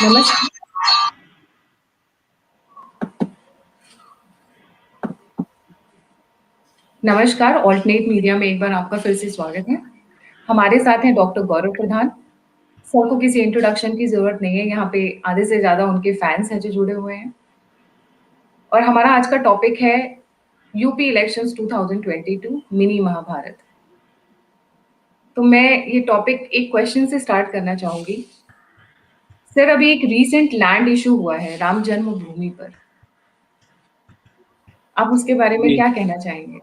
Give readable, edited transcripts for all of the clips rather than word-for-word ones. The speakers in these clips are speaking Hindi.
नमस्कार। नमस्कार, ऑल्टरनेट मीडिया में एक बार आपका फिर से स्वागत है। हमारे साथ हैं डॉक्टर गौरव प्रधान। सर को किसी इंट्रोडक्शन की ज़रूरत नहीं है, यहाँ पे आधे से ज़्यादा उनके फैन्स हैं जो जुड़े हुए हैं। और हमारा आज का टॉपिक है यूपी इलेक्शंस 2022 मिनी महाभारत। तो मैं ये टॉपिक एक क्वेश्चन से स्टार्ट करना चाहूँगी। सर, अभी एक रीसेंट लैंड इश्यू हुआ है राम जन्मभूमि पर। आप उसके बारे में जी। क्या कहना चाहेंगे?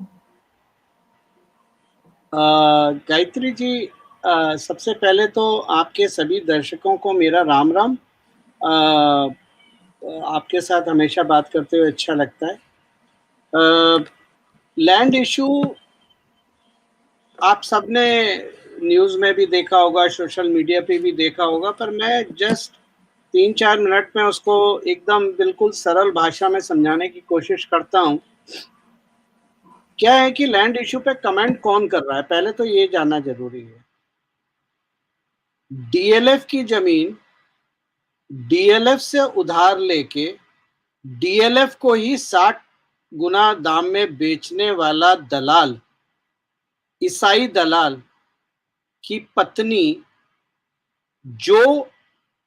गायत्री जी, सबसे पहले तो आपके सभी दर्शकों को मेरा राम राम। आपके साथ हमेशा बात करते हुए अच्छा लगता है। लैंड इशू आप सबने न्यूज़ में भी देखा होगा, सोशल मीडिया पे भी देखा होगा, पर मैं जस्ट 3-4 मिनट में उसको एकदम बिल्कुल सरल भाषा में समझाने की कोशिश करता हूँ। क्या है कि लैंड इशू पे कमेंट कौन कर रहा है, पहले तो ये जानना जरूरी है। डीएलएफ की जमीन डीएलएफ से उधार लेके डीएलएफ को ही 60 गुना दाम में बेचने वाला दलाल, ईसाई दलाल की पत्नी, जो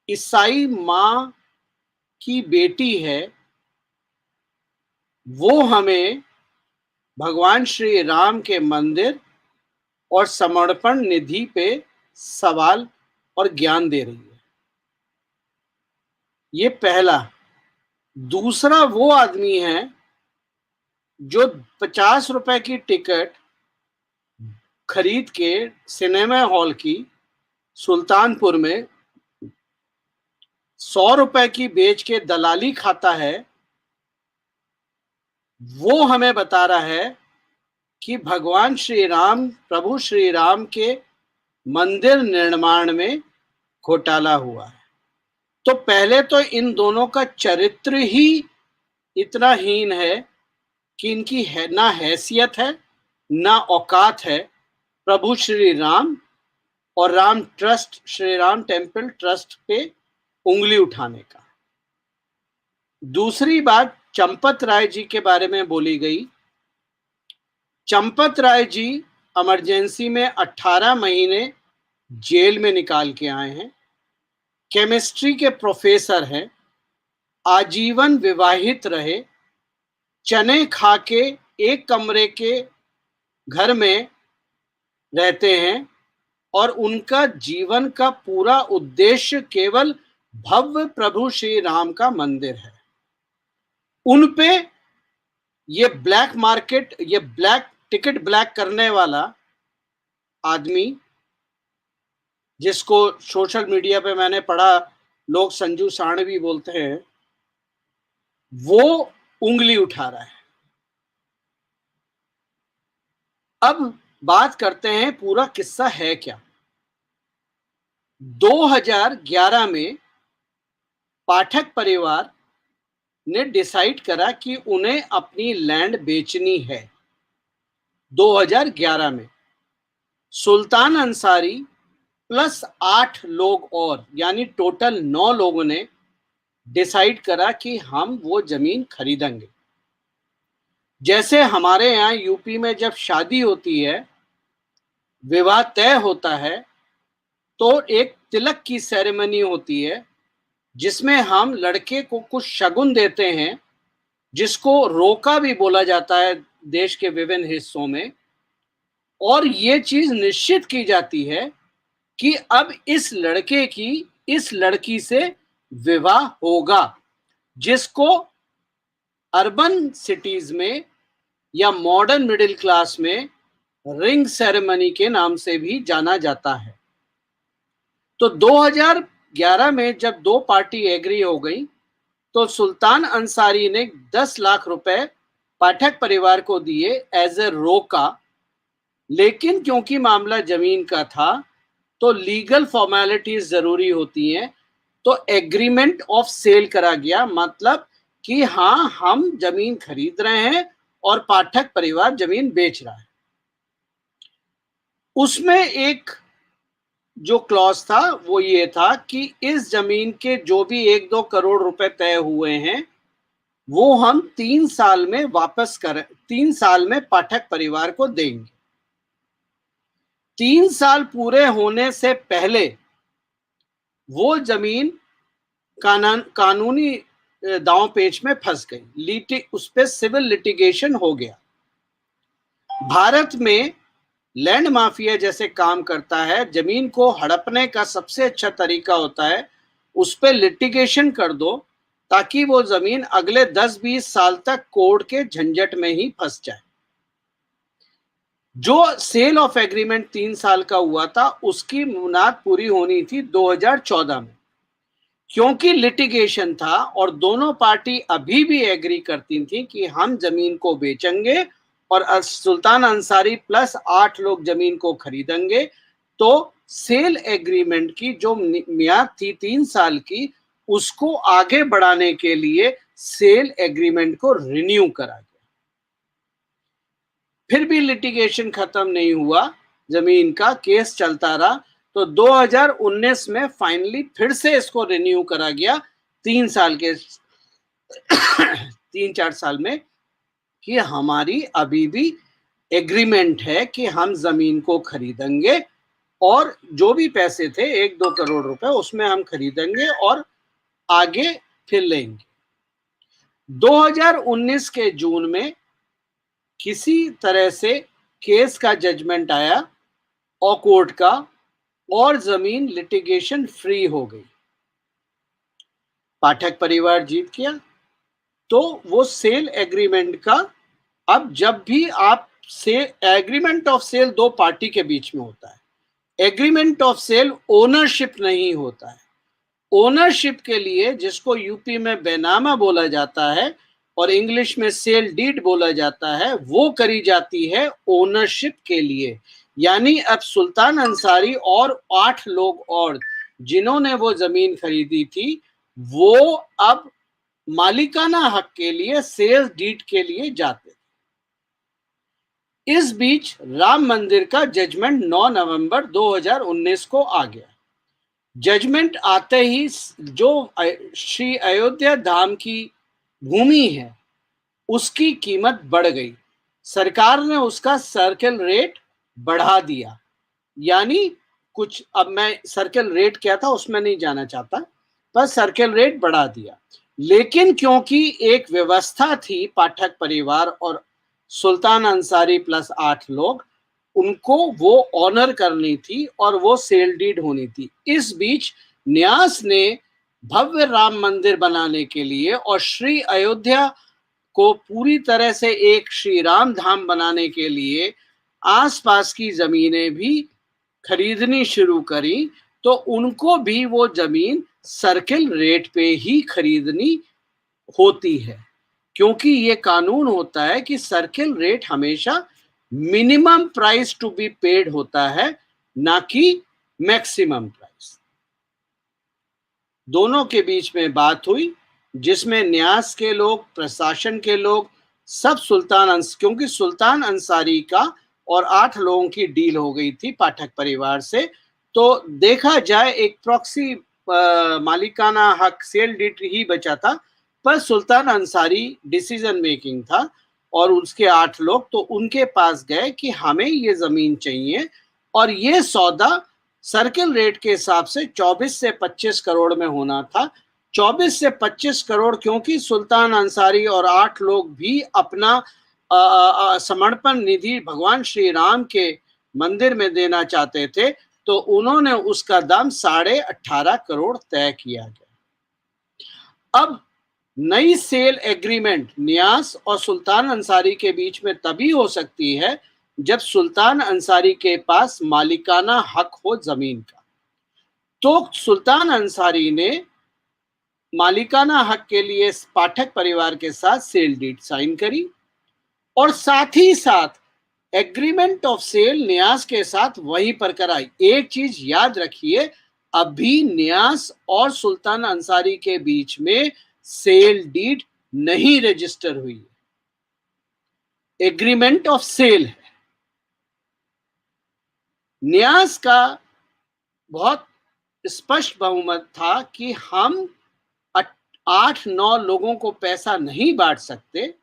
ईसाई मां की बेटी है, वो हमें भगवान श्री राम के मंदिर और समर्पण निधि पे सवाल और ज्ञान दे रही है। ये पहला। दूसरा, वो आदमी है जो 50 रुपए की टिकट खरीद के सिनेमा हॉल की सुल्तानपुर में 100 रुपए की बेच के दलाली खाता है। वो हमें बता रहा है कि भगवान श्री राम, प्रभु श्री राम के मंदिर निर्माण में घोटाला हुआ है। तो पहले तो इन दोनों का चरित्र ही इतना हीन है कि इनकी ना हैसियत है, ना औकात है प्रभु श्री राम और Ram trust, Shri Ram temple trust पे उंगली उठाने का। दूसरी बात चंपत राय जी के बारे में बोली गई। चंपत राय जी इमरजेंसी में 18 महीने जेल में निकाल के आए हैं। केमिस्ट्री के प्रोफेसर हैं, आजीवन विवाहित रहे, चने खा के एक कमरे के घर में रहते हैं और उनका जीवन का पूरा उद्देश्य केवल भव्य प्रभु श्री राम का मंदिर है। उन पे ये ब्लैक मार्केट, ये ब्लैक टिकट ब्लैक करने वाला आदमी, जिसको सोशल मीडिया पे मैंने पढ़ा लोग संजू साणवी बोलते हैं, वो उंगली उठा रहा है। अब बात करते हैं पूरा किस्सा है क्या। 2011 में पाठक परिवार ने डिसाइड करा कि उन्हें अपनी लैंड बेचनी है। 2011 में सुल्तान अंसारी प्लस 8 लोग और, यानी टोटल 9 लोगों ने डिसाइड करा कि हम वो जमीन खरीदेंगे। जैसे हमारे यहाँ यूपी में जब शादी होती है, विवाह तय होता है, तो एक तिलक की सेरेमनी होती है जिसमें हम लड़के को कुछ शगुन देते हैं, जिसको रोका भी बोला जाता है देश के विभिन्न हिस्सों में। और ये चीज निश्चित की जाती है कि अब इस लड़के की इस लड़की से विवाह होगा, जिसको अर्बन सिटीज में या मॉडर्न मिडिल क्लास में रिंग सेरेमनी के नाम से भी जाना जाता है। तो 2011 में जब दो पार्टी एग्री हो गई, तो सुल्तान अंसारी ने 10 लाख रुपए पाठक परिवार को दिए एज ए रोका। लेकिन क्योंकि मामला जमीन का था, तो लीगल फॉर्मेलिटीज जरूरी होती हैं, तो एग्रीमेंट ऑफ सेल करा गया। मतलब कि हाँ, हम जमीन खरीद रहे हैं और पाठक परिवार जमीन बेच रहा है। उसमें एक जो क्लॉज था वो ये था कि इस जमीन के जो भी 1-2 करोड़ रुपए तय हुए हैं वो हम 3 साल में वापस करें, 3 साल में पाठक परिवार को देंगे। 3 साल पूरे होने से पहले वो जमीन कानूनी दांव पेच में फंस गई, उस पर सिविल लिटिगेशन हो गया। भारत में लैंड माफिया जैसे काम करता है, जमीन को हड़पने का सबसे अच्छा तरीका होता है उस पर लिटिगेशन कर दो ताकि वो जमीन अगले 10-20 साल तक कोर्ट के झंझट में ही फंस जाए। जो सेल ऑफ एग्रीमेंट 3 साल का हुआ था उसकी मुनाद पूरी होनी थी 2014 में। क्योंकि लिटिगेशन था और दोनों पार्टी अभी भी एग्री करती थी कि हम जमीन को बेचेंगे और सुल्तान अंसारी प्लस 8 लोग जमीन को खरीदेंगे, तो सेल एग्रीमेंट की जो मियाद थी 3 साल की, उसको आगे बढ़ाने के लिए सेल एग्रीमेंट को रिन्यू करा गया। फिर भी लिटिगेशन खत्म नहीं हुआ, जमीन का केस चलता रहा, तो 2019 में फाइनली फिर से इसको रिन्यू करा गया 3 साल के 3-4 साल में, कि हमारी अभी भी एग्रीमेंट है कि हम जमीन को खरीदेंगे और जो भी पैसे थे 1-2 करोड़ रुपए उसमें हम खरीदेंगे और आगे फिर लेंगे। 2019 के जून में किसी तरह से केस का जजमेंट आया और कोर्ट का, और जमीन लिटिगेशन फ्री हो गई। पाठक परिवार जीत गया। तो वो सेल एग्रीमेंट का, अब जब भी आप से एग्रीमेंट ऑफ सेल दो पार्टी के बीच में होता है, एग्रीमेंट ऑफ सेल ओनरशिप नहीं होता है। ओनरशिप के लिए, जिसको यूपी में बेनामा बोला जाता है और इंग्लिश में सेल डीड बोला जाता है, वो करी जाती है ओनरशिप के लिए। यानी अब सुल्तान अंसारी और 8 लोग और जिन्होंने वो जमीन खरीदी थी, वो अब मालिकाना हक के लिए सेल डीड के लिए जाते। इस बीच राम मंदिर का जजमेंट 9 नवंबर 2019 को आ गया। जजमेंट आते ही जो श्री अयोध्या धाम की भूमि है उसकी कीमत बढ़ गई। सरकार ने उसका सर्कल रेट बढ़ा दिया। यानी कुछ, अब मैं सर्कल रेट क्या था उसमें नहीं जाना चाहता, पर सर्कल रेट बढ़ा दिया। लेकिन क्योंकि एक व्यवस्था थी, पाठक परिवार और सुल्तान अंसारी प्लस 8 लोग, उनको वो ऑनर करनी थी और वो सेल डीड होनी थी। इस बीच न्यास ने भव्य राम मंदिर बनाने के लिए और श्री अयोध्या को पूरी तरह से एक श्री राम धाम बनाने के लिए आसपास की जमीनें भी खरीदनी शुरू करी, तो उनको भी वो जमीन सर्किल रेट पे ही खरीदनी होती है। क्योंकि ये कानून होता है कि सर्किल रेट हमेशा minimum price to be paid होता है, ना कि मैक्सिमम प्राइस। दोनों के बीच में बात हुई जिसमें न्यास के लोग, प्रशासन के लोग, सब क्योंकि सुल्तान अंसारी का और 8 लोगों की डील हो गई थी पाठक परिवार से, तो देखा जाए एक प्रॉक्सी मालिकाना हक सेल डीड ही बचा था, पर सुल्तान अंसारी डिसीजन मेकिंग था और उसके 8 लोग तो उनके पास गए कि हमें ये जमीन चाहिए, और ये सौदा सर्किल रेट के हिसाब से 24 से 25 करोड़ में होना था। 24 से 25 करोड़ क्योंकि सुल्तान अंसारी और 8 लोग भी अपना समर्पण निधि भगवान श्री राम के मंदिर में देना चाहते थे, तो उन्होंने उसका दाम 18.5 करोड़ तय किया गया। अब नई सेल एग्रीमेंट न्यास और सुल्तान अंसारी के बीच में तभी हो सकती है जब सुल्तान अंसारी के पास मालिकाना हक हो जमीन का। तो सुल्तान अंसारी ने मालिकाना हक के लिए पाठक परिवार के साथ सेल डीड साइन करी और साथ ही साथ एग्रीमेंट ऑफ सेल न्यास के साथ वहीं पर कराई। एक चीज याद रखिए, अभी न्यास और सुल्तान अंसारी के बीच में सेल डीड नहीं रजिस्टर हुई है, एग्रीमेंट ऑफ सेल है। न्यास का बहुत स्पष्ट बहुमत था कि हम 8-9 लोगों को पैसा नहीं बांट सकते,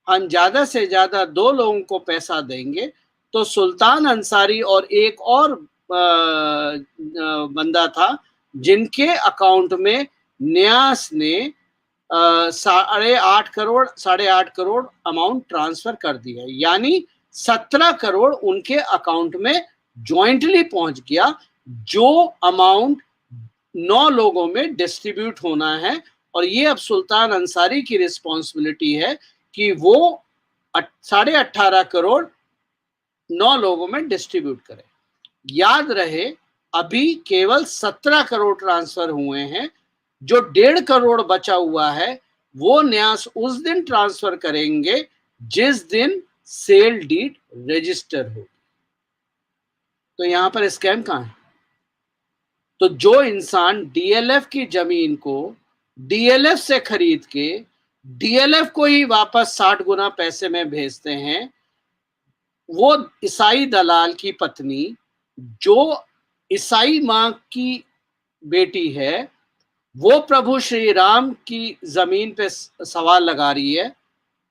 हम ज्यादा से ज्यादा 2 लोगों को पैसा देंगे। तो सुल्तान अंसारी और एक और बंदा था जिनके अकाउंट में न्यास ने 8.5 करोड़ अमाउंट ट्रांसफर कर दिया, यानी 17 करोड़ उनके अकाउंट में ज्वाइंटली पहुंच गया, जो अमाउंट 9 लोगों में डिस्ट्रीब्यूट होना है। और ये अब सुल्तान अंसारी की रिस्पॉन्सिबिलिटी है कि वो 18.5 करोड़ 9 लोगों में डिस्ट्रीब्यूट करें। याद रहे, अभी केवल 17 करोड़ ट्रांसफर हुए हैं, जो 1.5 करोड़ बचा हुआ है वो न्यास उस दिन ट्रांसफर करेंगे जिस दिन सेल डीड रजिस्टर हो। तो यहां पर स्कैम कहां है? तो जो इंसान डीएलएफ की जमीन को डीएलएफ से खरीद के डीएलएफ को ही वापस 60 गुना पैसे में भेजते हैं, वो ईसाई दलाल की पत्नी जो ईसाई मां की बेटी है, वो प्रभु श्री राम की जमीन पे सवाल लगा रही है।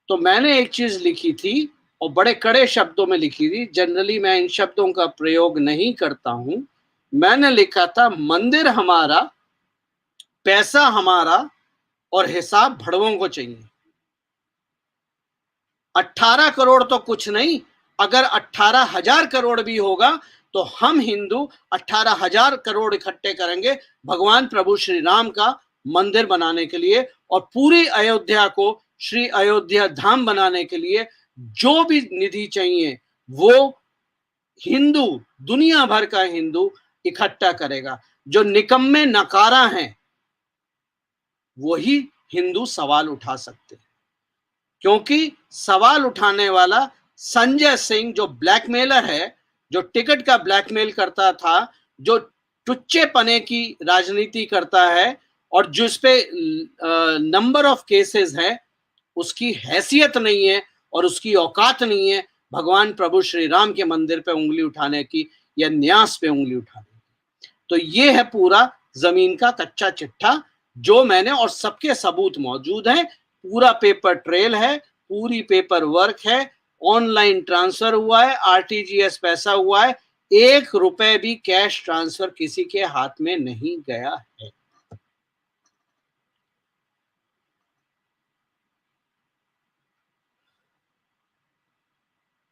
तो मैंने एक चीज लिखी थी और बड़े कड़े शब्दों में लिखी थी, जनरली मैं इन शब्दों का प्रयोग नहीं करता हूं। मैंने लिखा था, मंदिर हमारा, पैसा हमारा और हिसाब भड़वों को चाहिए। 18 करोड़ तो कुछ नहीं, अगर 18,000 करोड़ भी होगा तो हम हिंदू 18,000 करोड़ इकट्ठे करेंगे भगवान प्रभु श्री राम का मंदिर बनाने के लिए, और पूरी अयोध्या को श्री अयोध्या धाम बनाने के लिए जो भी निधि चाहिए वो हिंदू, दुनिया भर का हिंदू इकट्ठा करेगा। जो निकम्मे नकारा हैं वही हिंदू सवाल उठा सकते हैं, क्योंकि सवाल उठाने वाला संजय सिंह जो ब्लैकमेलर है, जो टिकट का ब्लैकमेल करता था, जो टुच्चे पने की राजनीति करता है और जिस पे नंबर ऑफ केसेस है, उसकी हैसियत नहीं है और उसकी औकात नहीं है भगवान प्रभु श्री राम के मंदिर पे उंगली उठाने की या न्यास पे उंगली उठाने की। तो ये है पूरा जमीन का कच्चा चिट्ठा जो मैंने, और सबके सबूत मौजूद हैं, पूरा पेपर ट्रेल है, पूरी पेपर वर्क है, ऑनलाइन ट्रांसफर हुआ है, आरटीजीएस पैसा हुआ है, 1 रुपए भी कैश ट्रांसफर किसी के हाथ में नहीं गया है।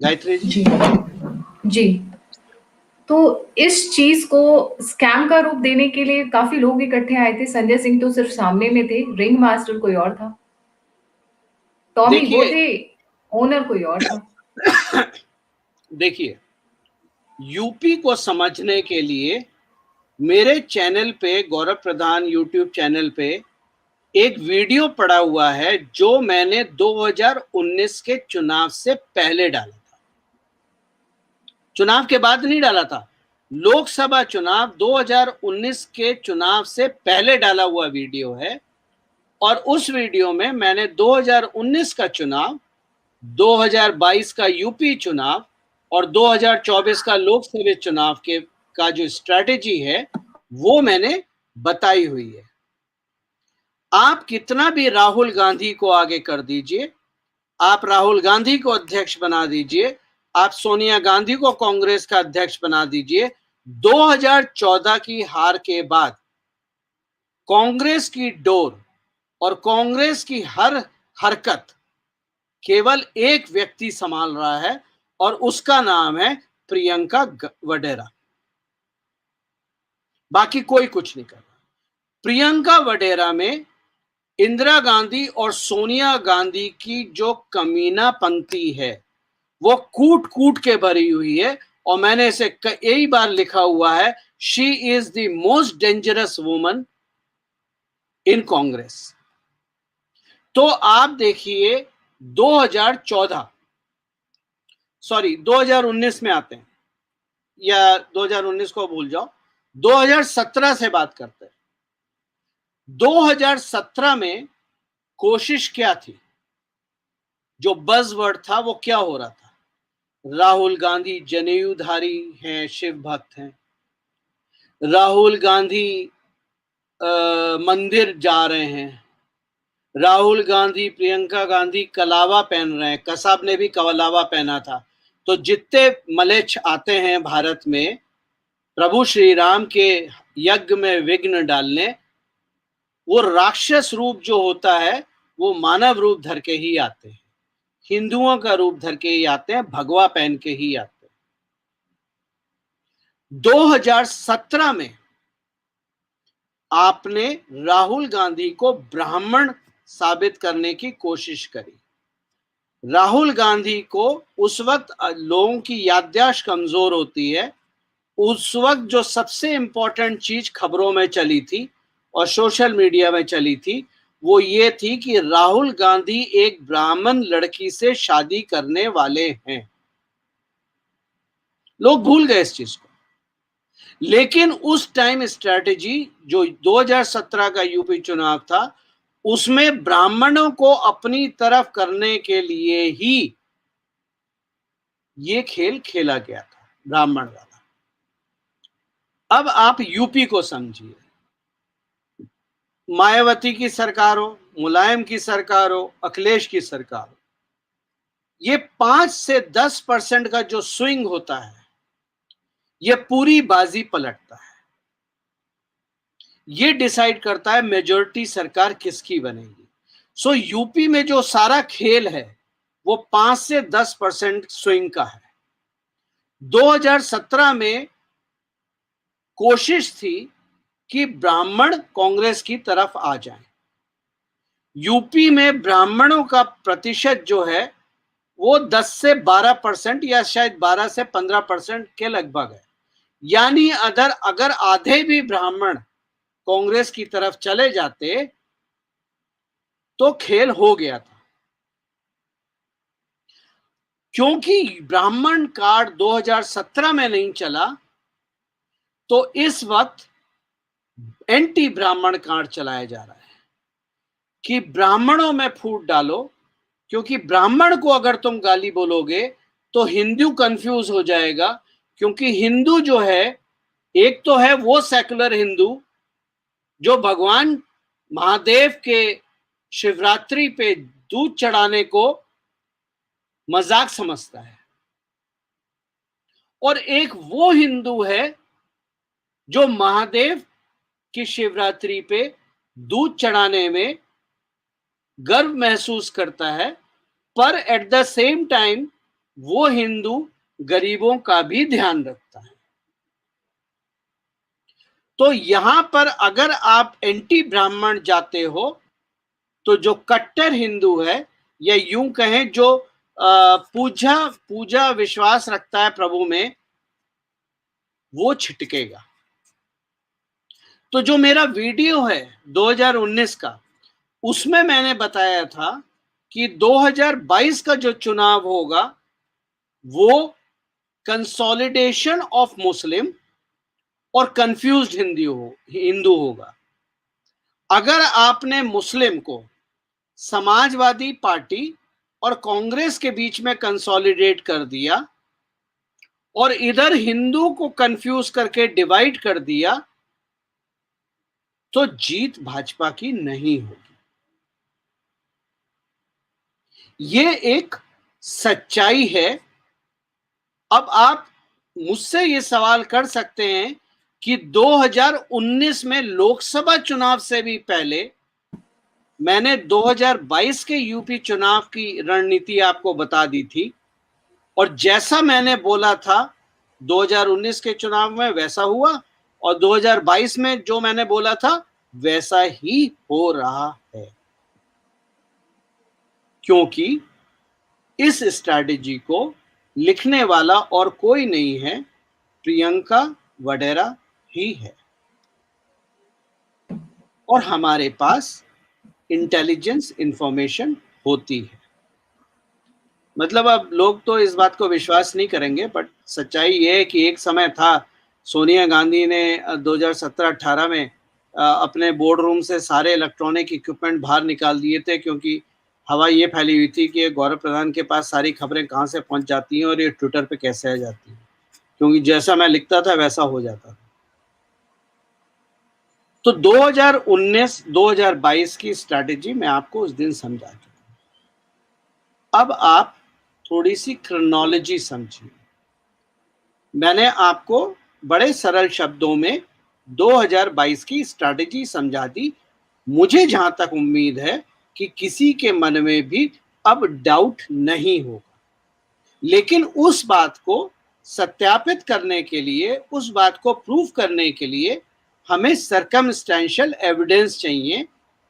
गायत्री जी। जी, तो इस चीज को स्कैम का रूप देने के लिए काफी लोग इकट्ठे आए थे। संजय सिंह तो सिर्फ सामने में थे, रिंग मास्टर कोई और था, टॉमी वो थे, ओनर कोई और था। देखिए, यूपी को समझने के लिए मेरे चैनल पे, गौरव प्रधान यूट्यूब चैनल पे एक वीडियो पड़ा हुआ है जो मैंने 2019 के चुनाव से पहले डाला था, चुनाव के बाद नहीं डाला था। लोकसभा चुनाव 2019 के चुनाव से पहले डाला हुआ वीडियो है, और उस वीडियो में मैंने 2019 का चुनाव, 2022 का यूपी चुनाव और 2024 का लोकसभा चुनाव के का जो स्ट्रैटेजी है वो मैंने बताई हुई है। आप कितना भी राहुल गांधी को आगे कर दीजिए, आप राहुल गांधी को अध्यक्ष बना दीजिए, आप सोनिया गांधी को कांग्रेस का अध्यक्ष बना दीजिए, 2014 की हार के बाद कांग्रेस की डोर और कांग्रेस की हर हरकत केवल एक व्यक्ति संभाल रहा है, और उसका नाम है प्रियंका वडेरा। बाकी कोई कुछ नहीं कर रहा। प्रियंका वडेरा में इंदिरा गांधी और सोनिया गांधी की जो कमीनापंती है वो कूट कूट के भरी हुई है, और मैंने इसे कई बार लिखा हुआ है, she is the most dangerous woman in Congress. तो आप देखिए 2019 में आते हैं, या 2019 को भूल जाओ, 2017 से बात करते हैं। 2017 में कोशिश क्या थी, जो बज़वर्ड था वो क्या हो रहा था, राहुल गांधी जनेऊधारी हैं, शिव भक्त हैं, राहुल गांधी मंदिर जा रहे हैं, राहुल गांधी प्रियंका गांधी कलावा पहन रहे हैं, कसाब ने भी कलावा पहना था। तो जितने मलेच्छ आते हैं भारत में प्रभु श्री राम के यज्ञ में विघ्न डालने, वो राक्षस रूप जो होता है वो मानव रूप धर के ही आते हैं, हिंदुओं का रूप धर के ही आते हैं, भगवा पहन के ही आते हैं। 2017 में आपने राहुल गांधी को ब्राह्मण साबित करने की कोशिश करी। राहुल गांधी को उस वक्त लोगों की याददाश्त कमजोर होती है, उस वक्त जो सबसे इंपॉर्टेंट चीज खबरों में चली थी और सोशल मीडिया में चली थी वो ये थी कि राहुल गांधी एक ब्राह्मण लड़की से शादी करने वाले हैं। लोग भूल गए इस चीज को, लेकिन उस टाइम स्ट्रैटेजी जो 2017 का यूपी चुनाव था उसमें ब्राह्मणों को अपनी तरफ करने के लिए ही ये खेल खेला गया था, ब्राह्मण वाला। अब आप यूपी को समझिए, मायावती की सरकार हो, मुलायम की सरकार हो, अखिलेश की सरकार हो, ये 5 से 10% का जो स्विंग होता है ये पूरी बाजी पलटता है। ये डिसाइड करता है मेजॉरिटी सरकार किसकी बनेगी। सो यूपी में जो सारा खेल है वो 5 से 10% स्विंग का है। 2017 में कोशिश थी कि ब्राह्मण कांग्रेस की तरफ आ जाएं। यूपी में ब्राह्मणों का प्रतिशत जो है वो 10 से 12% या शायद 12 से 15% के लगभग है। यानी अगर आधे भी ब्राह्मण कांग्रेस की तरफ चले जाते तो खेल हो गया था। क्योंकि ब्राह्मण कार्ड 2017 में नहीं चला तो इस वक्त एंटी ब्राह्मण कार्ड चलाया जा रहा है कि ब्राह्मणों में फूट डालो, क्योंकि ब्राह्मण को अगर तुम गाली बोलोगे तो हिंदू कंफ्यूज हो जाएगा। क्योंकि हिंदू जो है, एक तो है वो सेकुलर हिंदू जो भगवान महादेव के शिवरात्रि पे दूध चढ़ाने को मजाक समझता है, और एक वो हिंदू है जो महादेव की शिवरात्रि पे दूध चढ़ाने में गर्व महसूस करता है, पर एट द सेम टाइम वो हिंदू गरीबों का भी ध्यान रखता है। तो यहां पर अगर आप एंटी ब्राह्मण जाते हो तो जो कट्टर हिंदू है या यूं कहें जो पूजा विश्वास रखता है प्रभु में, वो छिटकेगा। तो जो मेरा वीडियो है 2019 का, उसमें मैंने बताया था कि 2022 का जो चुनाव होगा वो कंसोलिडेशन ऑफ मुस्लिम और कंफ्यूज्ड हिंदू होगा। अगर आपने मुस्लिम को समाजवादी पार्टी और कांग्रेस के बीच में कंसोलिडेट कर दिया और इधर हिंदू को कंफ्यूज करके डिवाइड कर दिया तो जीत भाजपा की नहीं होगी। ये एक सच्चाई है। अब आप मुझसे ये सवाल कर सकते हैं कि 2019 में लोकसभा चुनाव से भी पहले मैंने 2022 के यूपी चुनाव की रणनीति आपको बता दी थी, और जैसा मैंने बोला था 2019 के चुनाव में वैसा हुआ, और 2022 में जो मैंने बोला था वैसा ही हो रहा है। क्योंकि इस स्ट्रैटेजी को लिखने वाला और कोई नहीं है, प्रियंका वडेरा ही है, और हमारे पास इंटेलिजेंस इंफॉर्मेशन होती है। मतलब अब लोग तो इस बात को विश्वास नहीं करेंगे, बट सच्चाई ये है कि एक समय था सोनिया गांधी ने 2017-18 में अपने बोर्ड रूम से सारे इलेक्ट्रॉनिक इक्विपमेंट बाहर निकाल दिए थे, क्योंकि हवा ये फैली हुई थी कि गौरव प्रधान के पास सारी खबरें कहाँ से पहुंच जाती हैं और ये ट्विटर पे कैसे आ जाती हैं, क्योंकि जैसा मैं लिखता था वैसा हो जाता था। तो 2019-2022 की स्ट्रैटेजी मैं आपको उस दिन समझा चुका। अब आप थोड़ी सी क्रोनोलॉजी समझिए। मैंने आपको बड़े सरल शब्दों में 2022 की स्ट्रैटेजी समझा दी। मुझे जहां तक उम्मीद है कि किसी के मन में भी अब डाउट नहीं होगा, लेकिन उस बात को सत्यापित करने के लिए, उस बात को प्रूव करने के लिए हमें सर्कमस्टेंशियल एविडेंस चाहिए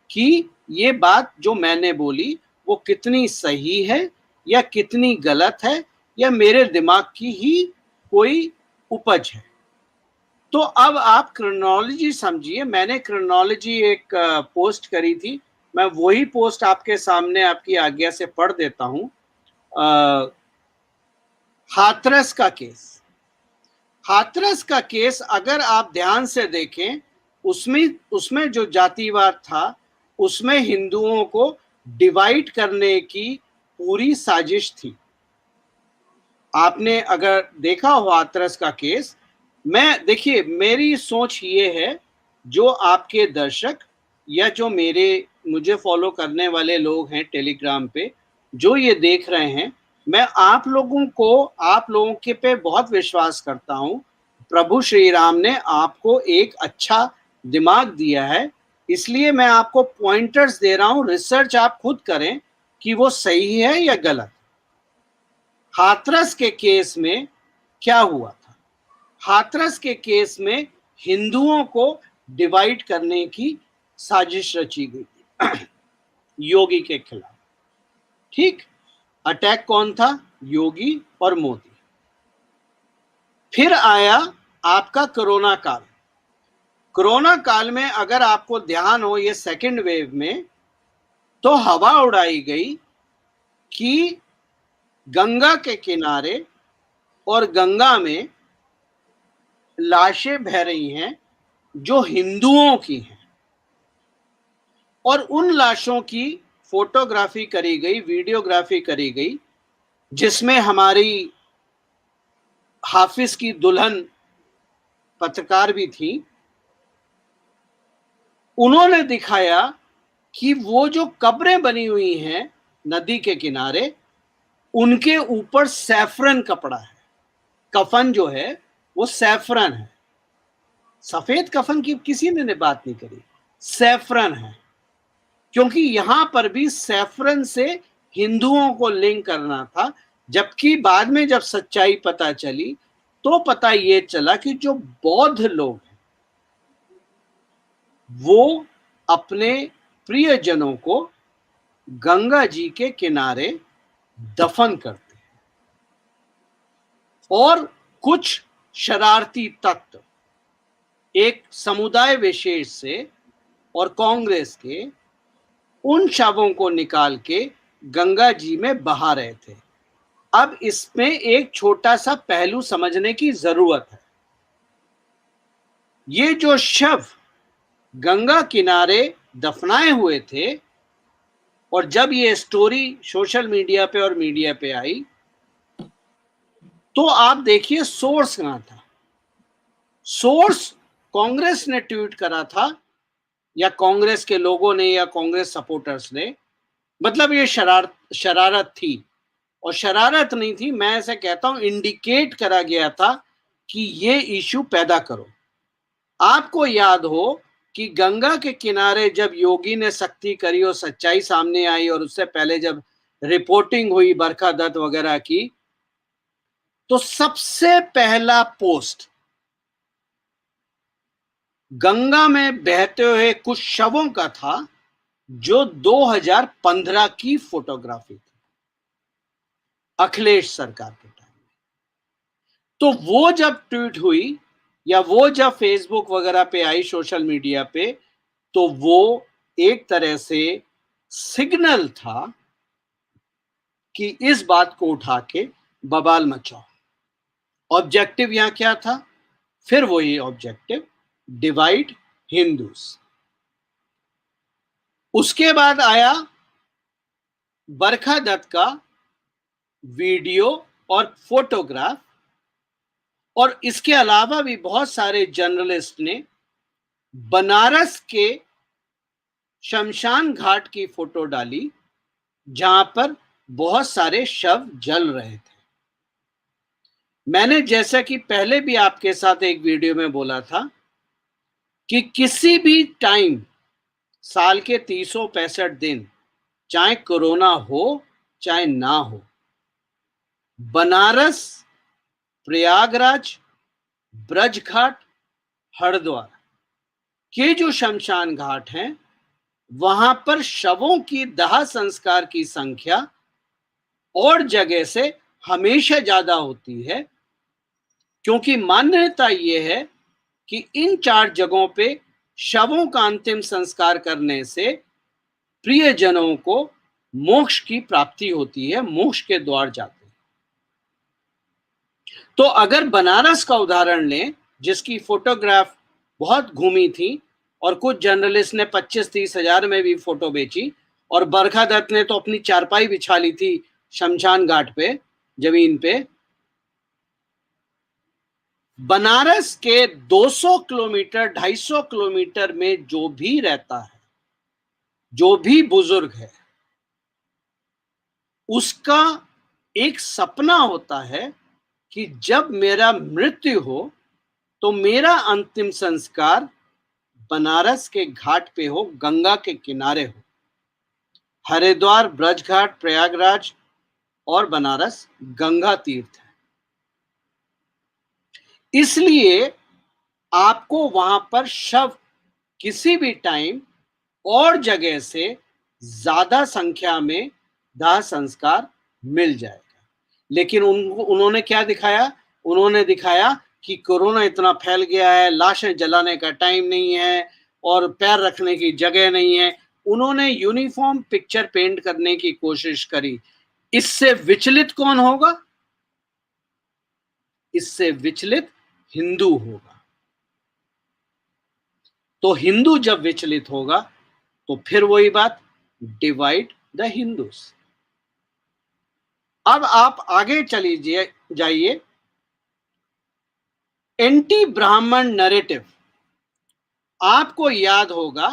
कि ये बात जो मैंने बोली वो कितनी सही है या कितनी गलत है या मेरे दिमाग की ही कोई उपज है। तो अब आप क्रोनोलॉजी समझिए। मैंने क्रोनोलॉजी एक पोस्ट करी थी, मैं वही पोस्ट आपके सामने आपकी आज्ञा से पढ़ देता हूं। हाथरस का केस, हाथरस का केस अगर आप ध्यान से देखें, उसमें जो जातिवाद था, उसमें हिंदुओं को डिवाइड करने की पूरी साजिश थी। आपने अगर देखा हो हाथरस का केस, मैं देखिए मेरी सोच ये है, जो आपके दर्शक या जो मुझे फॉलो करने वाले लोग हैं टेलीग्राम पे, जो ये देख रहे हैं, मैं आप लोगों के पे बहुत विश्वास करता हूं। प्रभु श्री राम ने आपको एक अच्छा दिमाग दिया है, इसलिए मैं आपको पॉइंटर्स दे रहा हूं। रिसर्च आप खुद करें कि वो सही है या गलत। हाथरस के केस में क्या हुआ था? हाथरस के केस में हिंदुओं को डिवाइड करने की साजिश रची गई थी योगी के खिलाफ। ठीक, अटैक कौन था? योगी और मोदी। फिर आया आपका कोरोना काल। कोरोना काल में अगर आपको ध्यान हो, ये सेकेंड वेव में, तो हवा उड़ाई गई कि गंगा के किनारे और गंगा में लाशें बह रही हैं जो हिंदुओं की हैं, और उन लाशों की फोटोग्राफी करी गई, वीडियोग्राफी करी गई, जिसमें हमारी हाफिज की दुल्हन पत्रकार भी थी। उन्होंने दिखाया कि वो जो कब्रें बनी हुई हैं नदी के किनारे, उनके ऊपर सैफरन कपड़ा है। कफन जो है वो सैफरन है। सफेद कफन की किसी ने बात नहीं करी, सैफरन है। क्योंकि यहां पर भी सैफरन से हिंदुओं को लिंक करना था, जबकि बाद में जब सच्चाई पता चली तो पता ये चला कि जो बौद्ध लोग हैं वो अपने प्रियजनों को गंगा जी के किनारे दफन करते हैं, और कुछ शरारती तत्व एक समुदाय विशेष से और कांग्रेस के उन शवों को निकाल के गंगा जी में बहा रहे थे। अब इसमें एक छोटा सा पहलू समझने की जरूरत है। ये जो शव गंगा किनारे दफनाए हुए थे, और जब ये स्टोरी सोशल मीडिया पे और मीडिया पे आई, तो आप देखिए सोर्स कहां था। सोर्स कांग्रेस ने ट्वीट करा था, या कांग्रेस के लोगों ने, या कांग्रेस सपोर्टर्स ने। मतलब ये शरारत थी, और शरारत नहीं थी, मैं ऐसे कहता हूं इंडिकेट करा गया था कि ये इशू पैदा करो। आपको याद हो कि गंगा के किनारे जब योगी ने सख्ती करी और सच्चाई सामने आई, और उससे पहले जब रिपोर्टिंग हुई बरखा दत्त वगैरह की, तो सबसे पहला पोस्ट गंगा में बहते हुए कुछ शवों का था, जो 2015 की फोटोग्राफी थी अखिलेश सरकार के टाइम में। तो वो जब ट्वीट हुई, या वो जब फेसबुक वगैरह पे आई, सोशल मीडिया पे, तो वो एक तरह से सिग्नल था कि इस बात को उठा के बवाल मचाओ। ऑब्जेक्टिव यहां क्या था? फिर वही ऑब्जेक्टिव, डिवाइड हिंदूज। उसके बाद आया बरखा दत्त का वीडियो और फोटोग्राफ, और इसके अलावा भी बहुत सारे जर्नलिस्ट ने बनारस के शमशान घाट की फोटो डाली जहां पर बहुत सारे शव जल रहे थे। मैंने जैसा कि पहले भी आपके साथ एक वीडियो में बोला था कि किसी भी टाइम साल के 365 दिन, चाहे कोरोना हो चाहे ना हो, बनारस, प्रयागराज, ब्रज घाट, हरिद्वार के जो शमशान घाट हैं, वहां पर शवों की दाह संस्कार की संख्या और जगह से हमेशा ज्यादा होती है, क्योंकि मान्यता यह है कि इन 4 जगहों पे शवों का अंतिम संस्कार करने से प्रियजनों को मोक्ष की प्राप्ति होती है, मोक्ष के द्वार जाते हैं। तो अगर बनारस का उदाहरण लें, जिसकी फोटोग्राफ बहुत घूमी थी और कुछ जर्नलिस्ट ने 25-30 हजार में भी फोटो बेची, और बरखा दत्त ने तो अपनी चारपाई बिछा ली थी शमशान घाट पे, जमीन पे। बनारस के 200 किलोमीटर 250 किलोमीटर में जो भी रहता है, जो भी बुजुर्ग है, उसका एक सपना होता है कि जब मेरा मृत्यु हो तो मेरा अंतिम संस्कार बनारस के घाट पे हो, गंगा के किनारे हो। हरिद्वार, ब्रज घाट, प्रयागराज और बनारस गंगा तीर्थ है, इसलिए आपको वहां पर शव किसी भी टाइम और जगह से ज्यादा संख्या में दाह संस्कार मिल जाएगा। लेकिन उन्होंने क्या दिखाया? उन्होंने दिखाया कि कोरोना इतना फैल गया है, लाशें जलाने का टाइम नहीं है और पैर रखने की जगह नहीं है। उन्होंने यूनिफॉर्म पिक्चर पेंट करने की कोशिश करी। इससे विचलित कौन होगा? इससे विचलित हिंदू होगा। तो हिंदू जब विचलित होगा तो फिर वही बात, डिवाइड द हिंदूज। अब आप आगे चलिए, जाइए। एंटी ब्राह्मण नैरेटिव, आपको याद होगा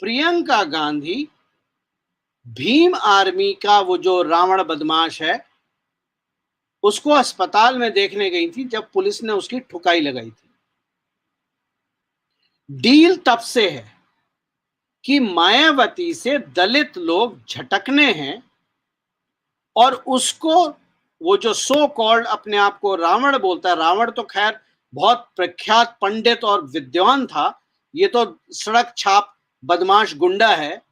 प्रियंका गांधी भीम आर्मी का वो जो रावण बदमाश है, उसको अस्पताल में देखने गई थी जब पुलिस ने उसकी ठुकाई लगाई थी। डील तब से है कि मायावती से दलित लोग झटकने हैं, और उसको वो जो सो कॉल्ड अपने आप को रावण बोलता है, रावण तो खैर बहुत प्रख्यात पंडित और विद्वान था, ये तो सड़क छाप बदमाश गुंडा है।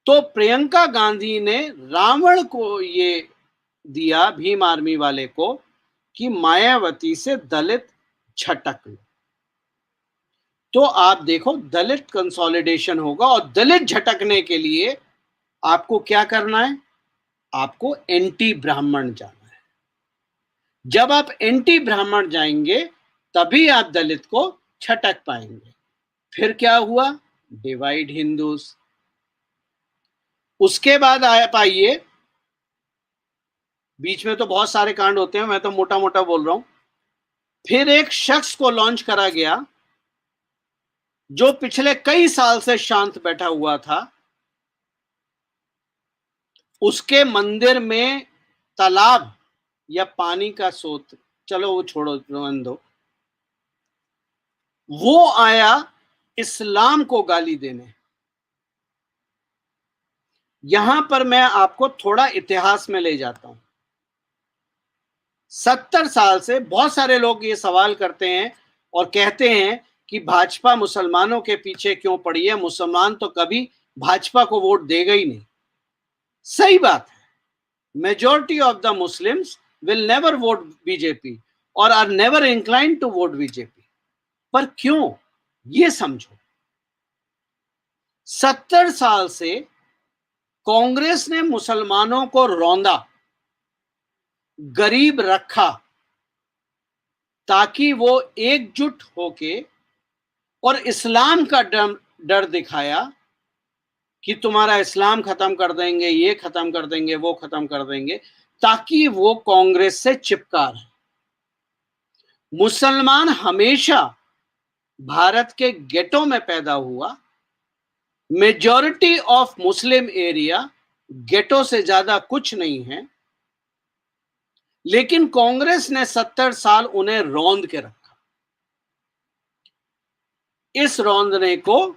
तो प्रियंका गांधी ने रावण को ये दिया, भीम आर्मी वाले को, कि मायावती से दलित झटक लो। तो आप देखो, दलित कंसोलिडेशन होगा, और दलित झटकने के लिए आपको क्या करना है? आपको एंटी ब्राह्मण जाना है। जब आप एंटी ब्राह्मण जाएंगे तभी आप दलित को छटक पाएंगे। फिर क्या हुआ? Divide Hindus. उसके बाद आइए, बीच में तो बहुत सारे कांड होते हैं, मैं तो मोटा मोटा बोल रहा हूं। फिर एक शख्स को लॉन्च करा गया जो पिछले कई साल से शांत बैठा हुआ था। उसके मंदिर में तालाब या पानी का स्रोत, चलो वो छोड़ो, दो, वो आया इस्लाम को गाली देने। यहां पर मैं आपको थोड़ा इतिहास में ले जाता हूं। 70 साल से बहुत सारे लोग ये सवाल करते हैं और कहते हैं कि भाजपा मुसलमानों के पीछे क्यों पड़ी है, मुसलमान तो कभी भाजपा को वोट देगा ही नहीं। सही बात है, majority of the Muslims will never vote BJP और are never inclined to vote BJP. पर क्यों, ये समझो। 70 साल से कांग्रेस ने मुसलमानों को रौंदा, गरीब रखा, ताकि वो एकजुट होके और इस्लाम का डर दिखाया कि तुम्हारा इस्लाम खत्म कर देंगे, ये खत्म कर देंगे, वो खत्म कर देंगे, ताकि वो कांग्रेस से चिपका रहे। मुसलमान हमेशा भारत के गेटो में पैदा हुआ। मेजॉरिटी ऑफ मुस्लिम एरिया गेटो से ज्यादा कुछ नहीं है, लेकिन कांग्रेस ने 70 साल उन्हें रौंद के रखा। इस रौंदने को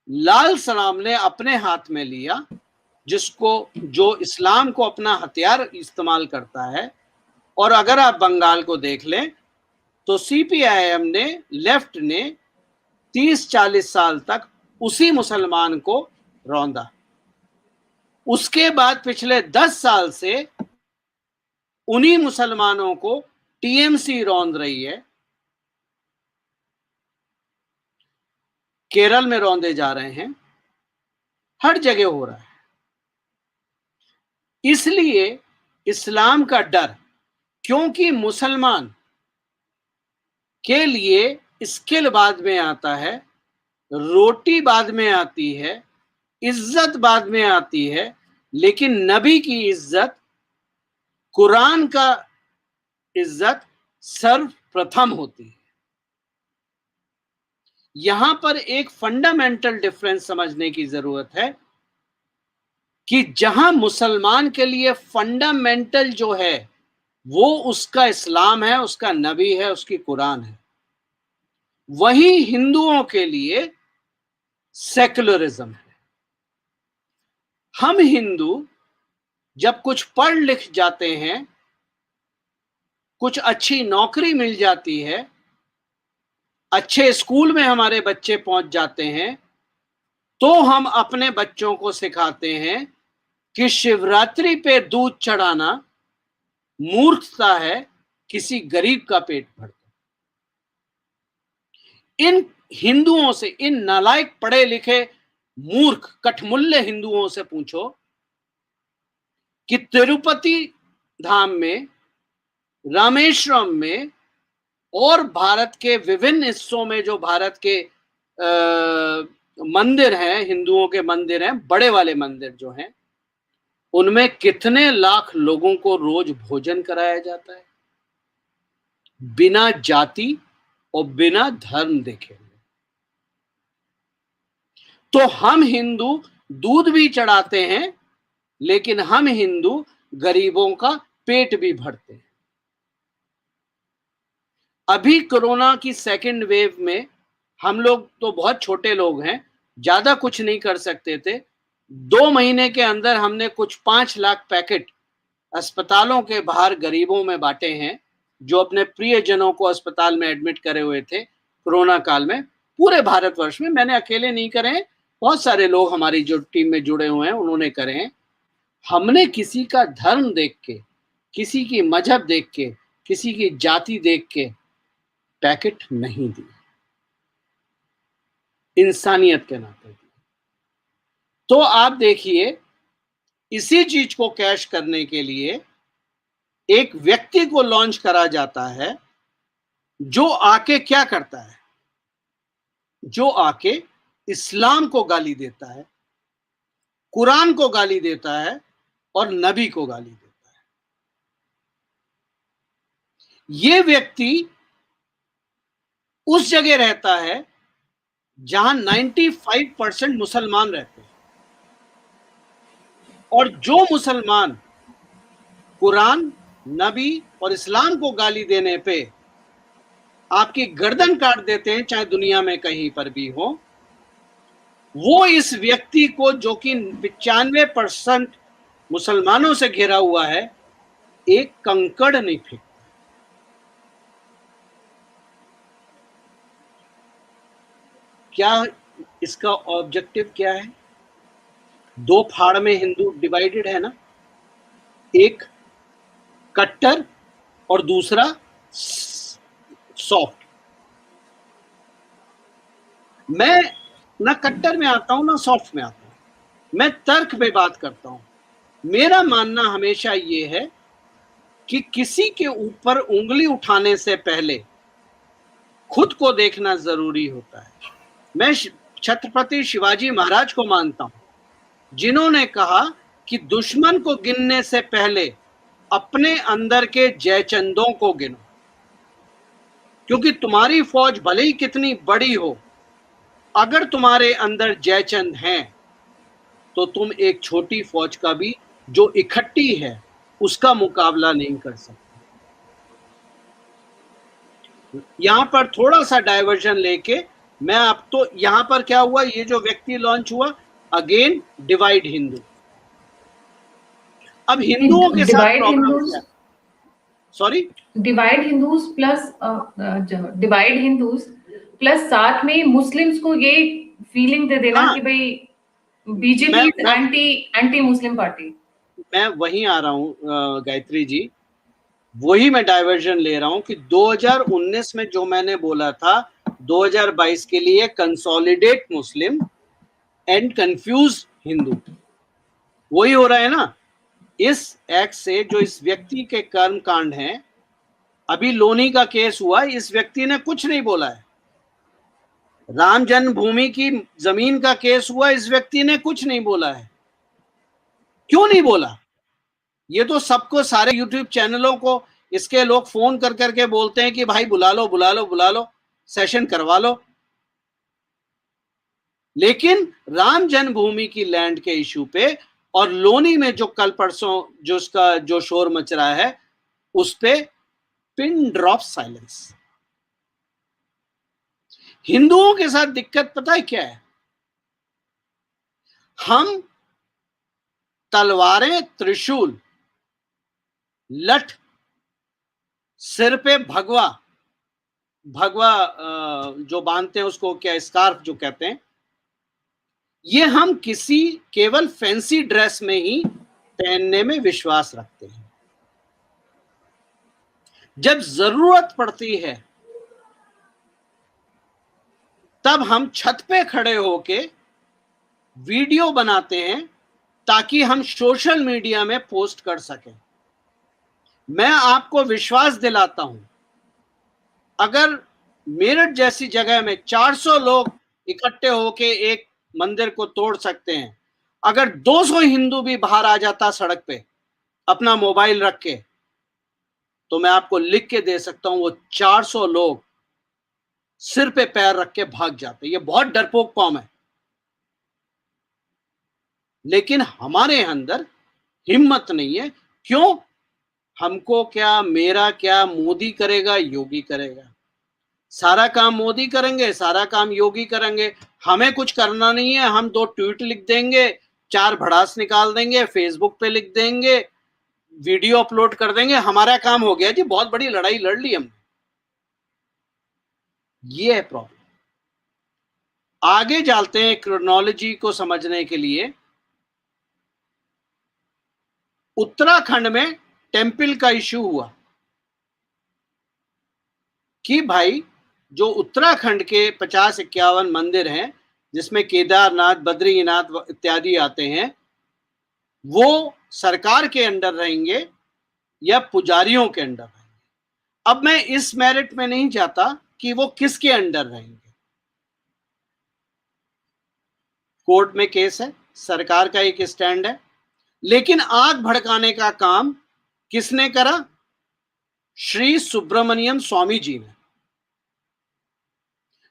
लाल सलाम ने अपने हाथ में लिया, जो इस्लाम को अपना हथियार इस्तेमाल करता है। और अगर आप बंगाल को देख लें तो सीपीआईएम ने, लेफ्ट ने 30-40 साल तक उसी मुसलमान को रौंदा। उसके बाद पिछले 10 साल से उन्हीं मुसलमानों को टीएमसी रौंद रही है। केरल में रौंदे जा रहे हैं, हर जगह हो रहा है। इसलिए इस्लाम का डर, क्योंकि मुसलमान के लिए स्किल बाद में आता है, रोटी बाद में आती है, इज्जत बाद में आती है, लेकिन नबी की इज्जत, कुरान का इज्जत सर्वप्रथम होती है। यहां पर एक फंडामेंटल डिफरेंस समझने की जरूरत है कि जहां मुसलमान के लिए फंडामेंटल जो है वो उसका इस्लाम है, उसका नबी है, उसकी कुरान है, वहीं हिंदुओं के लिए सेक्युलरिज्म है। हम हिंदू जब कुछ पढ़ लिख जाते हैं, कुछ अच्छी नौकरी मिल जाती है, अच्छे स्कूल में हमारे बच्चे पहुंच जाते हैं, तो हम अपने बच्चों को सिखाते हैं कि शिवरात्रि पे दूध चढ़ाना मूर्खता है, किसी गरीब का पेट भरता। इन हिंदुओं से, इन नालायक पढ़े लिखे मूर्ख कठमुल्ले हिंदुओं से पूछो कि तिरुपति धाम में, रामेश्वरम में और भारत के विभिन्न हिस्सों में जो भारत के मंदिर हैं, हिंदुओं के मंदिर हैं, बड़े वाले मंदिर जो हैं, उनमें कितने लाख लोगों को रोज भोजन कराया जाता है, बिना जाति और बिना धर्म देखे। तो हम हिंदू दूध भी चढ़ाते हैं, लेकिन हम हिंदू गरीबों का पेट भी भरते हैं। अभी कोरोना की सेकेंड वेव में हम लोग तो बहुत छोटे लोग हैं, ज्यादा कुछ नहीं कर सकते थे। 2 महीने के अंदर हमने कुछ 5 लाख पैकेट अस्पतालों के बाहर गरीबों में बांटे हैं, जो अपने प्रियजनों को अस्पताल में एडमिट करे हुए थे कोरोना काल में। पूरे भारतवर्ष में, मैंने अकेले नहीं करे हैं, बहुत सारे लोग हमारी जो टीम में जुड़े हुए हैं उन्होंने करे हैं। हमने किसी का धर्म देख के, किसी की मजहब देख के, किसी की जाति देख के पैकेट नहीं दी, इंसानियत के नाते दी। तो आप देखिए, इसी चीज को कैश करने के लिए एक व्यक्ति को लॉन्च करा जाता है, जो आके क्या करता है, जो आके इस्लाम को गाली देता है, कुरान को गाली देता है और नबी को गाली देता है। ये व्यक्ति उस जगह रहता है जहां 95% मुसलमान रहते हैं, और जो मुसलमान कुरान, नबी और इस्लाम को गाली देने पे आपकी गर्दन काट देते हैं, चाहे दुनिया में कहीं पर भी हो, वो इस व्यक्ति को, जो कि 95% मुसलमानों से घिरा हुआ है, एक कंकड़ नहीं फेंकता। क्या इसका ऑब्जेक्टिव क्या है? 2 फाड़ में हिंदू डिवाइडेड है ना, एक कट्टर और दूसरा सॉफ्ट। मैं ना कट्टर में आता हूं ना सॉफ्ट में आता हूं, मैं तर्क पे बात करता हूं। मेरा मानना हमेशा ये है कि किसी के ऊपर उंगली उठाने से पहले खुद को देखना जरूरी होता है। मैं छत्रपति शिवाजी महाराज को मानता हूं, जिन्होंने कहा कि दुश्मन को गिनने से पहले अपने अंदर के जयचंदों को गिनो। क्योंकि तुम्हारी फौज भले ही कितनी बड़ी हो, अगर तुम्हारे अंदर जयचंद हैं तो तुम एक छोटी फौज का भी जो इकट्ठी है उसका मुकाबला नहीं कर सकते। यहां पर थोड़ा सा डाइवर्जन लेके मैं अब तो यहां पर क्या हुआ, ये जो व्यक्ति लॉन्च हुआ, अगेन डिवाइड हिंदू। अब हिंदुओं के साथ डिवाइड प्रॉब्लम हिंदूज, क्या है? Sorry, divide Hindus plus divide Hindus plus साथ में मुस्लिम्स को ये फीलिंग दे देना हाँ, कि भाई बीजेपी इज मैं एंटी एंटी मुस्लिम पार्टी। मैं वहीं आ रहा हूं गायत्री जी, वही मैं डाइवर्जन ले रहा हूं कि 2019 में जो मैंने बोला था 2022 के लिए consolidate Muslim and confuse Hindu, वही हो रहा है ना। इस एक्ट से जो इस व्यक्ति के कर्म कांड हैं, अभी लोनी का केस हुआ, इस व्यक्ति ने कुछ नहीं बोला है। राम जन्मभूमि की जमीन का केस हुआ, इस व्यक्ति ने कुछ नहीं बोला है। क्यों नहीं बोला? ये तो सबको, सारे यूट्यूब चैनलों को इसके लोग फोन कर करके बोलते हैं कि भाई बुला लो बुला लो बुला लो, सेशन करवा लो। लेकिन राम जन्मभूमि की लैंड के इशू पे और लोनी में जो कल परसों जो उसका जो शोर मच रहा है, उस पे पिन ड्रॉप साइलेंस। हिंदुओं के साथ दिक्कत पता है क्या है? हम तलवारें, त्रिशूल, लठ, सिर पे भगवा, भगवा जो बांधते हैं उसको क्या, स्कार्फ जो कहते हैं, ये हम किसी केवल फैंसी ड्रेस में ही पहनने में विश्वास रखते हैं। जब जरूरत पड़ती है तब हम छत पे खड़े होके वीडियो बनाते हैं ताकि हम सोशल मीडिया में पोस्ट कर सकें। मैं आपको विश्वास दिलाता हूं, अगर मेरठ जैसी जगह में 400 लोग इकट्ठे होके एक मंदिर को तोड़ सकते हैं, अगर 200 हिंदू भी बाहर आ जाता सड़क पे अपना मोबाइल रख के, तो मैं आपको लिख के दे सकता हूं वो 400 लोग सिर पे पैर रख के भाग जाते। ये बहुत डरपोक कौम है, लेकिन हमारे अंदर हिम्मत नहीं है। क्यों? हमको क्या, मेरा क्या, मोदी करेगा, योगी करेगा, सारा काम मोदी करेंगे, सारा काम योगी करेंगे, हमें कुछ करना नहीं है। हम 2 ट्वीट लिख देंगे, 4 भड़ास निकाल देंगे, फेसबुक पे लिख देंगे, वीडियो अपलोड कर देंगे, हमारा काम हो गया जी, बहुत बड़ी लड़ाई लड़ ली हमने। ये है प्रॉब्लम। आगे चलते हैं क्रोनोलॉजी को समझने के लिए। उत्तराखंड में टेंपल का इश्यू हुआ कि भाई जो उत्तराखंड के 50-51 मंदिर हैं, जिसमें केदारनाथ, बद्रीनाथ इत्यादि आते हैं, वो सरकार के अंडर रहेंगे या पुजारियों के अंडर रहेंगे। अब मैं इस मेरिट में नहीं जाता कि वो किसके अंडर रहेंगे। कोर्ट में केस है, सरकार का एक स्टैंड है, लेकिन आग भड़काने का काम किसने करा? श्री सुब्रमण्यम स्वामी जी ने,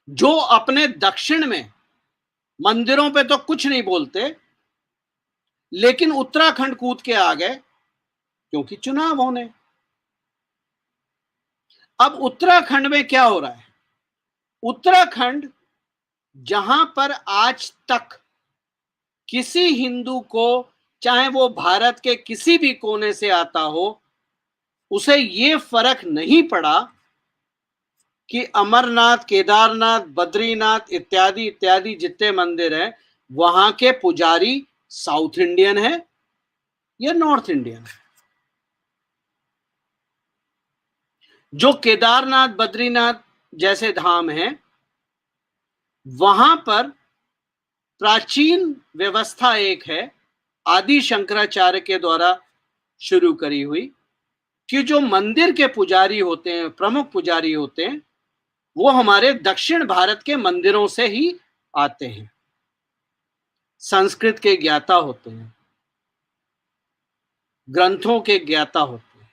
जो अपने दक्षिण में मंदिरों पे तो कुछ नहीं बोलते, लेकिन उत्तराखंड कूद के आ गए क्योंकि चुनाव होने। अब उत्तराखंड में क्या हो रहा है? उत्तराखंड जहां पर आज तक किसी हिंदू को, चाहे वो भारत के किसी भी कोने से आता हो, उसे ये फर्क नहीं पड़ा कि अमरनाथ, केदारनाथ, बद्रीनाथ इत्यादि इत्यादि जितने मंदिर हैं, वहां के पुजारी साउथ इंडियन है या नॉर्थ इंडियन है। जो केदारनाथ, बद्रीनाथ जैसे धाम हैं, वहां पर प्राचीन व्यवस्था एक है, आदि शंकराचार्य के द्वारा शुरू करी हुई, कि जो मंदिर के पुजारी होते हैं, प्रमुख पुजारी होते हैं, वो हमारे दक्षिण भारत के मंदिरों से ही आते हैं, संस्कृत के ज्ञाता होते हैं, ग्रंथों के ज्ञाता होते हैं।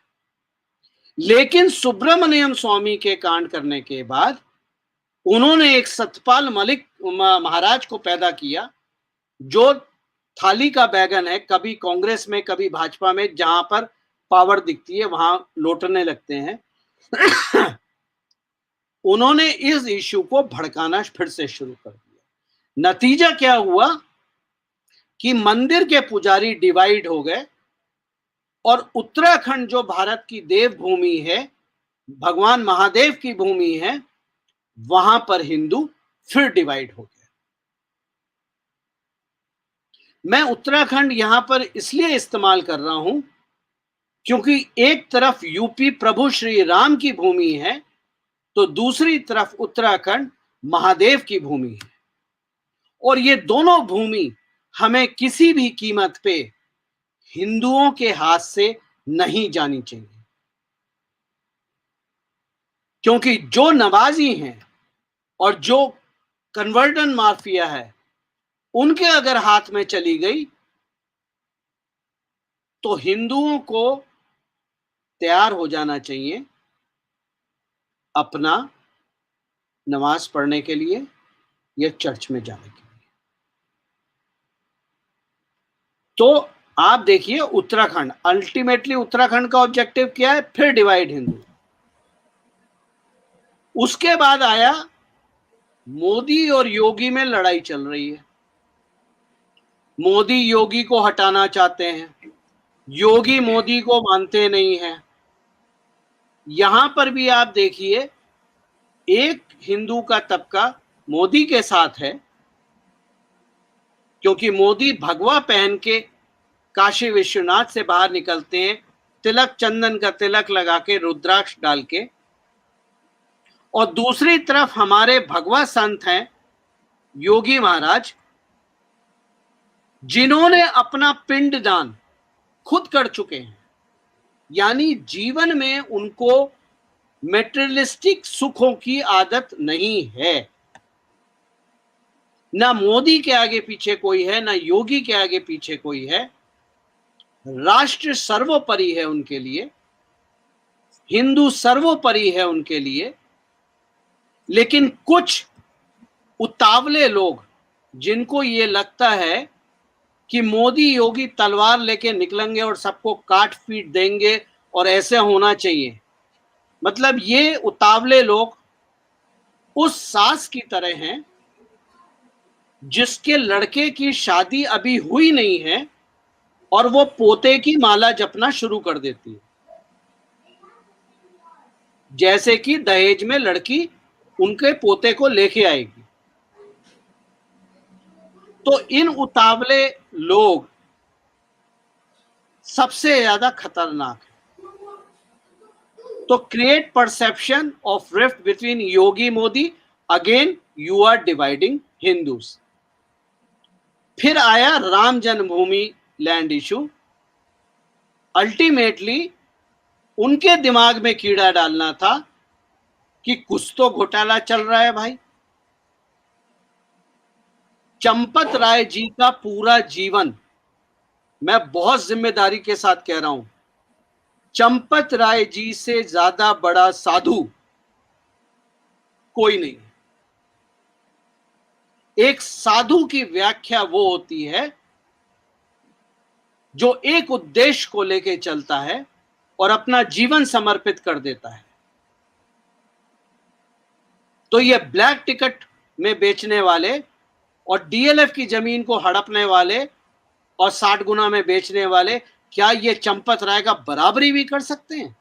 लेकिन सुब्रमण्यम स्वामी के कांड करने के बाद उन्होंने एक सतपाल मलिक महाराज को पैदा किया, जो थाली का बैगन है, कभी कांग्रेस में कभी भाजपा में, जहां पर पावर दिखती है वहां लौटने लगते हैं। उन्होंने इस इश्यू को भड़काना फिर से शुरू कर दिया। नतीजा क्या हुआ कि मंदिर के पुजारी डिवाइड हो गए और उत्तराखंड जो भारत की देवभूमि है, भगवान महादेव की भूमि है, वहां पर हिंदू फिर डिवाइड हो गए। मैं उत्तराखंड यहां पर इसलिए इस्तेमाल कर रहा हूं क्योंकि एक तरफ यूपी प्रभु श्री राम की भूमि है, तो दूसरी तरफ उत्तराखंड महादेव की भूमि है, और ये दोनों भूमि हमें किसी भी कीमत पे हिंदुओं के हाथ से नहीं जानी चाहिए। क्योंकि जो नवाजी हैं और जो कन्वर्जन माफिया है, उनके अगर हाथ में चली गई तो हिंदुओं को तैयार हो जाना चाहिए अपना नमाज पढ़ने के लिए या चर्च में जाने के लिए। तो आप देखिए उत्तराखंड, अल्टीमेटली उत्तराखंड का ऑब्जेक्टिव क्या है? फिर डिवाइड हिंदू। उसके बाद आया मोदी और योगी में लड़ाई चल रही है। मोदी योगी को हटाना चाहते हैं, योगी मोदी को मानते नहीं हैं। यहां पर भी आप देखिए एक हिंदू का तबका मोदी के साथ है, क्योंकि मोदी भगवा पहन के काशी विश्वनाथ से बाहर निकलते हैं, तिलक, चंदन का तिलक लगा के, रुद्राक्ष डाल के, और दूसरी तरफ हमारे भगवा संत हैं योगी महाराज, जिन्होंने अपना पिंडदान खुद कर चुके हैं। यानी जीवन में उनको मेटेरियलिस्टिक सुखों की आदत नहीं है। ना मोदी के आगे पीछे कोई है, ना योगी के आगे पीछे कोई है। राष्ट्र सर्वोपरि है उनके लिए, हिंदू सर्वोपरि है उनके लिए। लेकिन कुछ उतावले लोग, जिनको ये लगता है कि मोदी योगी तलवार लेके निकलेंगे और सबको काट पीट देंगे और ऐसे होना चाहिए, मतलब ये उतावले लोग उस सास की तरह हैं जिसके लड़के की शादी अभी हुई नहीं है और वो पोते की माला जपना शुरू कर देती है, जैसे कि दहेज में लड़की उनके पोते को लेके आएगी। तो इन उतावले लोग सबसे ज्यादा खतरनाक है। तो create perception of rift between Yogi Modi, again you are dividing Hindus. फिर आया राम जन्मभूमि लैंड इशू। अल्टीमेटली उनके दिमाग में कीड़ा डालना था कि कुछ तो घोटाला चल रहा है भाई। चंपत राय जी का पूरा जीवन, मैं बहुत जिम्मेदारी के साथ कह रहा हूं, चंपत राय जी से ज्यादा बड़ा साधु कोई नहीं। एक साधु की व्याख्या वो होती है जो एक उद्देश्य को लेकर चलता है और अपना जीवन समर्पित कर देता है। तो ये ब्लैक टिकट में बेचने वाले और डीएलएफ की जमीन को हड़पने वाले और 60 गुना में बेचने वाले, क्या ये चंपत राय का बराबरी भी कर सकते हैं?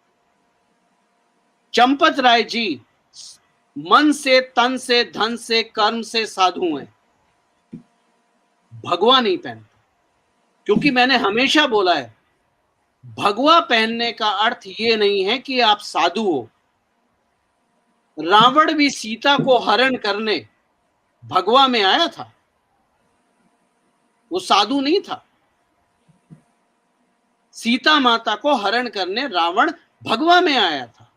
चंपत राय जी मन से, तन से, धन से, कर्म से साधु हैं, भगवा नहीं पहनते। क्योंकि मैंने हमेशा बोला है, भगवा पहनने का अर्थ ये नहीं है कि आप साधु हो। रावण भी सीता को हरण करने भगवा में आया था, वो साधु नहीं था। सीता माता को हरण करने रावण भगवा में आया था।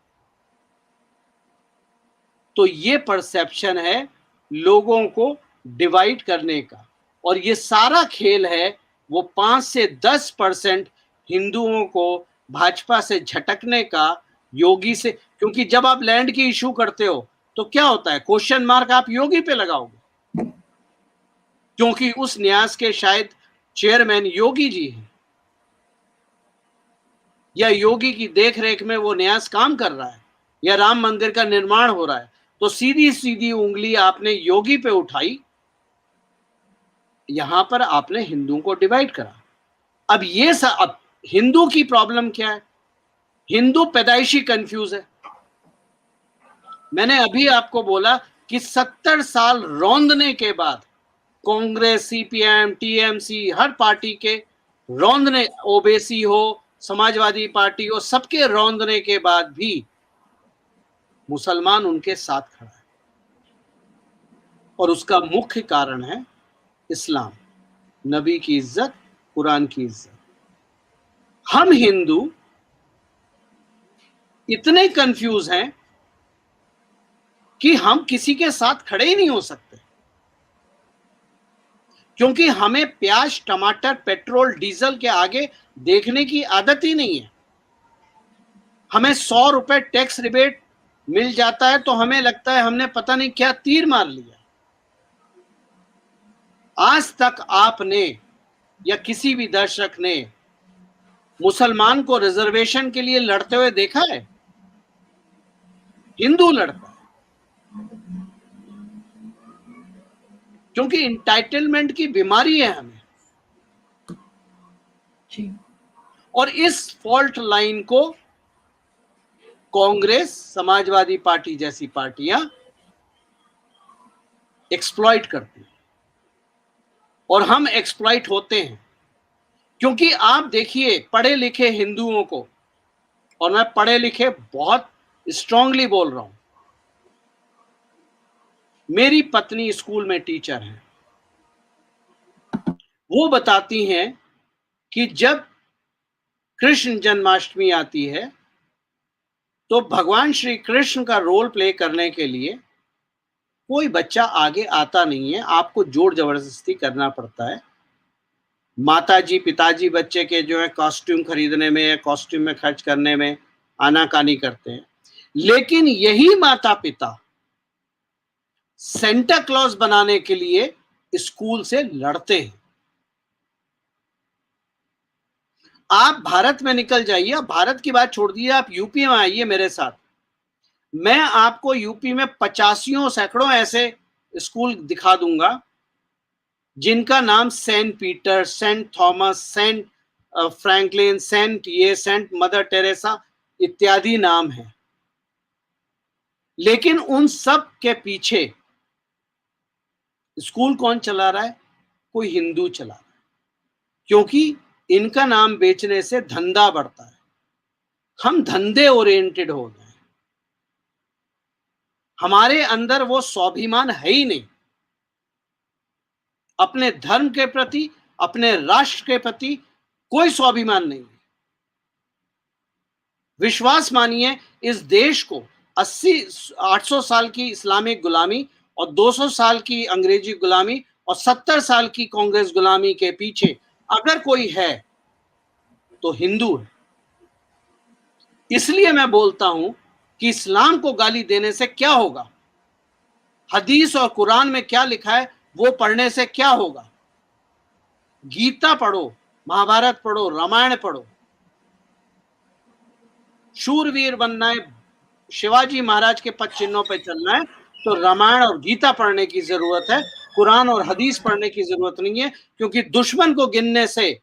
तो ये परसेप्शन है लोगों को डिवाइड करने का, और ये सारा खेल है वो 5 से 10% हिंदुओं को भाजपा से झटकने का, योगी से, क्योंकि जब आप लैंड की इशू करते हो तो क्या होता है, क्वेश्चन मार्क आप योगी पे लगाओगे, क्योंकि उस न्यास के शायद चेयरमैन योगी जी हैं, या योगी की देखरेख में वो न्यास काम कर रहा है, या राम मंदिर का निर्माण हो रहा है, तो सीधी सीधी उंगली आपने योगी पे उठाई, यहां पर आपने हिंदुओं को डिवाइड करा। अब अब हिंदू की प्रॉब्लम क्या है, हिंदू पैदाइशी कंफ्यूज है। मैंने अभी आपको बोला कि 70 साल रौंदने के बाद कांग्रेस, सीपीएम, टीएमसी, हर पार्टी के रौंदने, ओबीसी हो, समाजवादी पार्टी हो, सबके रौंदने के बाद भी मुसलमान उनके साथ खड़ा है, और उसका मुख्य कारण है इस्लाम, नबी की इज्जत, कुरान की इज्जत। हम हिंदू इतने कंफ्यूज हैं कि हम किसी के साथ खड़े ही नहीं हो सकते, क्योंकि हमें प्याज, टमाटर, पेट्रोल, डीजल के आगे देखने की आदत ही नहीं है। हमें 100 रुपए टैक्स रिबेट मिल जाता है तो हमें लगता है हमने पता नहीं क्या तीर मार लिया। आज तक आपने या किसी भी दर्शक ने मुसलमान को रिजर्वेशन के लिए लड़ते हुए देखा है? हिंदू लड़ता है, क्योंकि इंटाइटलमेंट की बीमारी है हमें। जी। और इस फॉल्ट लाइन को कांग्रेस, समाजवादी पार्टी जैसी पार्टियां एक्सप्लॉइट करती हैं, और हम एक्सप्लॉइट होते हैं। क्योंकि आप देखिए पढ़े लिखे हिंदुओं को, और मैं पढ़े लिखे बहुत स्ट्रांगली बोल रहा हूं, मेरी पत्नी स्कूल में टीचर है, वो बताती हैं कि जब कृष्ण जन्माष्टमी आती है तो भगवान श्री कृष्ण का रोल प्ले करने के लिए कोई बच्चा आगे आता नहीं है, आपको जोर जबरदस्ती करना पड़ता है। माताजी, पिताजी बच्चे के जो है कॉस्ट्यूम खरीदने में या कॉस्ट्यूम में खर्च करने में आनाकानी करते हैं, लेकिन यही माता पिता सेंटा क्लॉज बनाने के लिए स्कूल से लड़ते हैं। आप भारत में निकल जाइए, आप भारत की बात छोड़ दीजिए, आप यूपी में आइए मेरे साथ, मैं आपको यूपी में 85 सैकड़ों ऐसे स्कूल दिखा दूंगा जिनका नाम saint Peter, saint Thomas, saint Franklin, saint Mother Teresa इत्यादि नाम है। लेकिन उन सब के पीछे स्कूल कौन चला रहा है? कोई हिंदू चला रहा है, क्योंकि इनका नाम बेचने से धंधा बढ़ता है। हम धंधे ओरिएंटेड हो गए, हमारे अंदर वो स्वाभिमान है ही नहीं, अपने धर्म के प्रति, अपने राष्ट्र के प्रति कोई स्वाभिमान नहीं है। विश्वास मानिए, इस देश को 800 साल की इस्लामिक गुलामी और 200 साल की अंग्रेजी गुलामी और 70 साल की कांग्रेस गुलामी के पीछे अगर कोई है तो हिंदू है। इसलिए मैं बोलता हूं कि इस्लाम को गाली देने से क्या होगा, हदीस और कुरान में क्या लिखा है वो पढ़ने से क्या होगा। गीता पढ़ो, महाभारत पढ़ो, रामायण पढ़ो। शूरवीर बनना है, शिवाजी महाराज के पद चिन्हों पर चलना है तो रामायण और गीता पढ़ने की जरूरत है, कुरान और हदीस पढ़ने की जरूरत नहीं है। क्योंकि दुश्मन को गिनने से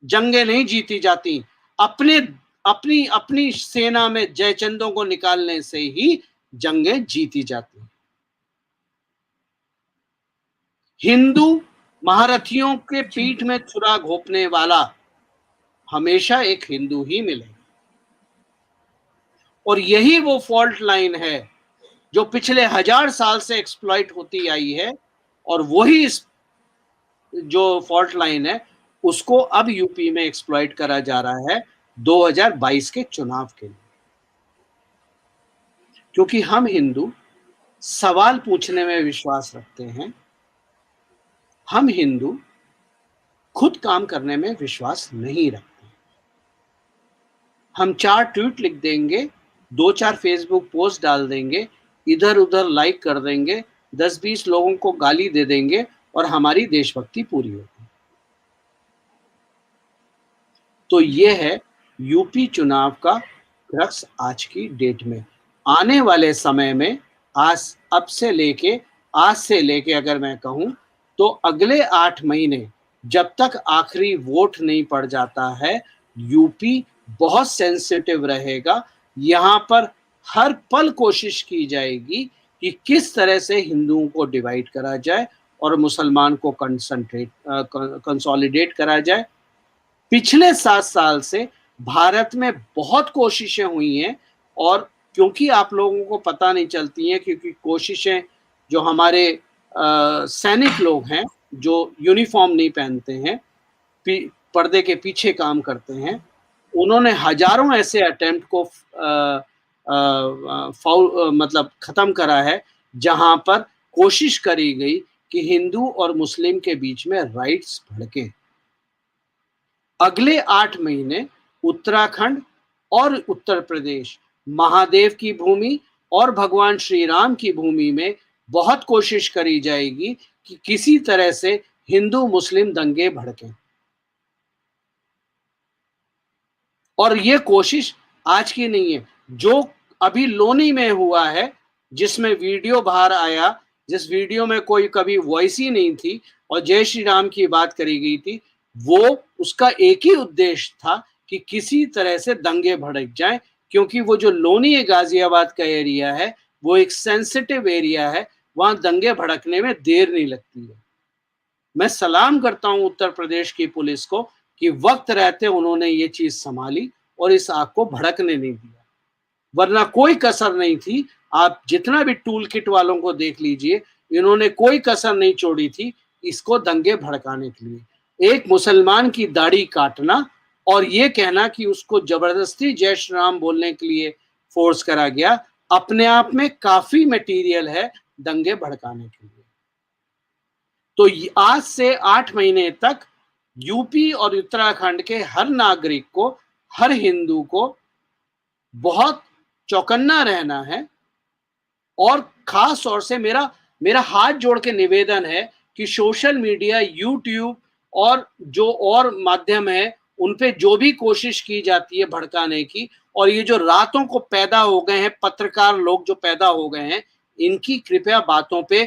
जंगें नहीं जीती जाती, अपने अपनी अपनी सेना में जयचंदों को निकालने से ही जंगें जीती जाती। हिंदू महारथियों के पीठ में छुरा घोंपने वाला हमेशा एक हिंदू ही मिलेगा, और यही वो फॉल्ट लाइन है जो पिछले 1000 साल से एक्सप्लॉइट होती आई है, और वही जो फॉल्ट लाइन है उसको अब यूपी में एक्सप्लॉइट करा जा रहा है 2022 के चुनाव के लिए। क्योंकि हम हिंदू सवाल पूछने में विश्वास रखते हैं, हम हिंदू खुद काम करने में विश्वास नहीं रखते। हम 4 ट्वीट लिख देंगे, 2-4 फेसबुक पोस्ट डाल देंगे, इधर उधर लाइक कर देंगे, 10-20 लोगों को गाली दे देंगे और हमारी देशभक्ति पूरी होगी। तो ये है यूपी चुनाव का क्रक्स आज की डेट में। आने वाले समय में आज से लेके अगर मैं कहूं तो अगले 8 महीने जब तक आखिरी वोट नहीं पड़ जाता है, यूपी बहुत सेंसिटिव रहेगा। यहाँ पर हर पल कोशिश की जाएगी कि किस तरह से हिंदुओं को डिवाइड करा जाए और मुसलमान को कंसोलिडेट करा जाए। पिछले 7 साल से भारत में बहुत कोशिशें हुई हैं और क्योंकि आप लोगों को पता नहीं चलती हैं, क्योंकि कोशिशें जो हमारे सैनिक लोग हैं जो यूनिफॉर्म नहीं पहनते हैं, पर्दे के पीछे काम करते हैं, उन्होंने हजारों ऐसे अटेम्प्ट को मतलब खत्म करा है जहां पर कोशिश करी गई कि हिंदू और मुस्लिम के बीच में राइट्स भड़के। अगले 8 महीने उत्तराखंड और उत्तर प्रदेश महादेव की भूमि और भगवान श्री राम की भूमि में बहुत कोशिश करी जाएगी कि किसी तरह से हिंदू मुस्लिम दंगे भड़कें। और ये कोशिश आज की नहीं है, जो अभी लोनी में हुआ है, जिसमें वीडियो बाहर आया, जिस वीडियो में कोई कभी वॉइस ही नहीं थी और जय श्री राम की बात करी गई थी, वो उसका एक ही उद्देश्य था कि किसी तरह से दंगे भड़क जाएं, क्योंकि वो जो लोनी है गाजियाबाद का एरिया है, वो एक सेंसिटिव एरिया है, वहां दंगे भड़कने में देर नहीं लगती है। मैं सलाम करता हूं उत्तर प्रदेश की पुलिस को कि वक्त रहते उन्होंने ये चीज संभाली और इस आग को भड़कने नहीं दिया, वरना कोई कसर नहीं थी। आप जितना भी टूल किट वालों को देख लीजिए, इन्होंने कोई कसर नहीं छोड़ी थी इसको दंगे भड़काने के लिए। एक मुसलमान की दाढ़ी काटना और ये कहना कि उसको जबरदस्ती जय श्री राम बोलने के लिए फोर्स करा गया, अपने आप में काफी मटेरियल है दंगे भड़काने के लिए। तो आज से 8 महीने तक यूपी और उत्तराखंड के हर नागरिक को, हर हिंदू को बहुत चौकन्ना रहना है। और खास तौर से मेरा हाथ जोड़ के निवेदन है कि सोशल मीडिया, यूट्यूब और जो और माध्यम है, उन पे जो भी कोशिश की जाती है भड़काने की, और ये जो रातों को पैदा हो गए हैं पत्रकार लोग जो पैदा हो गए हैं, इनकी कृपया बातों पे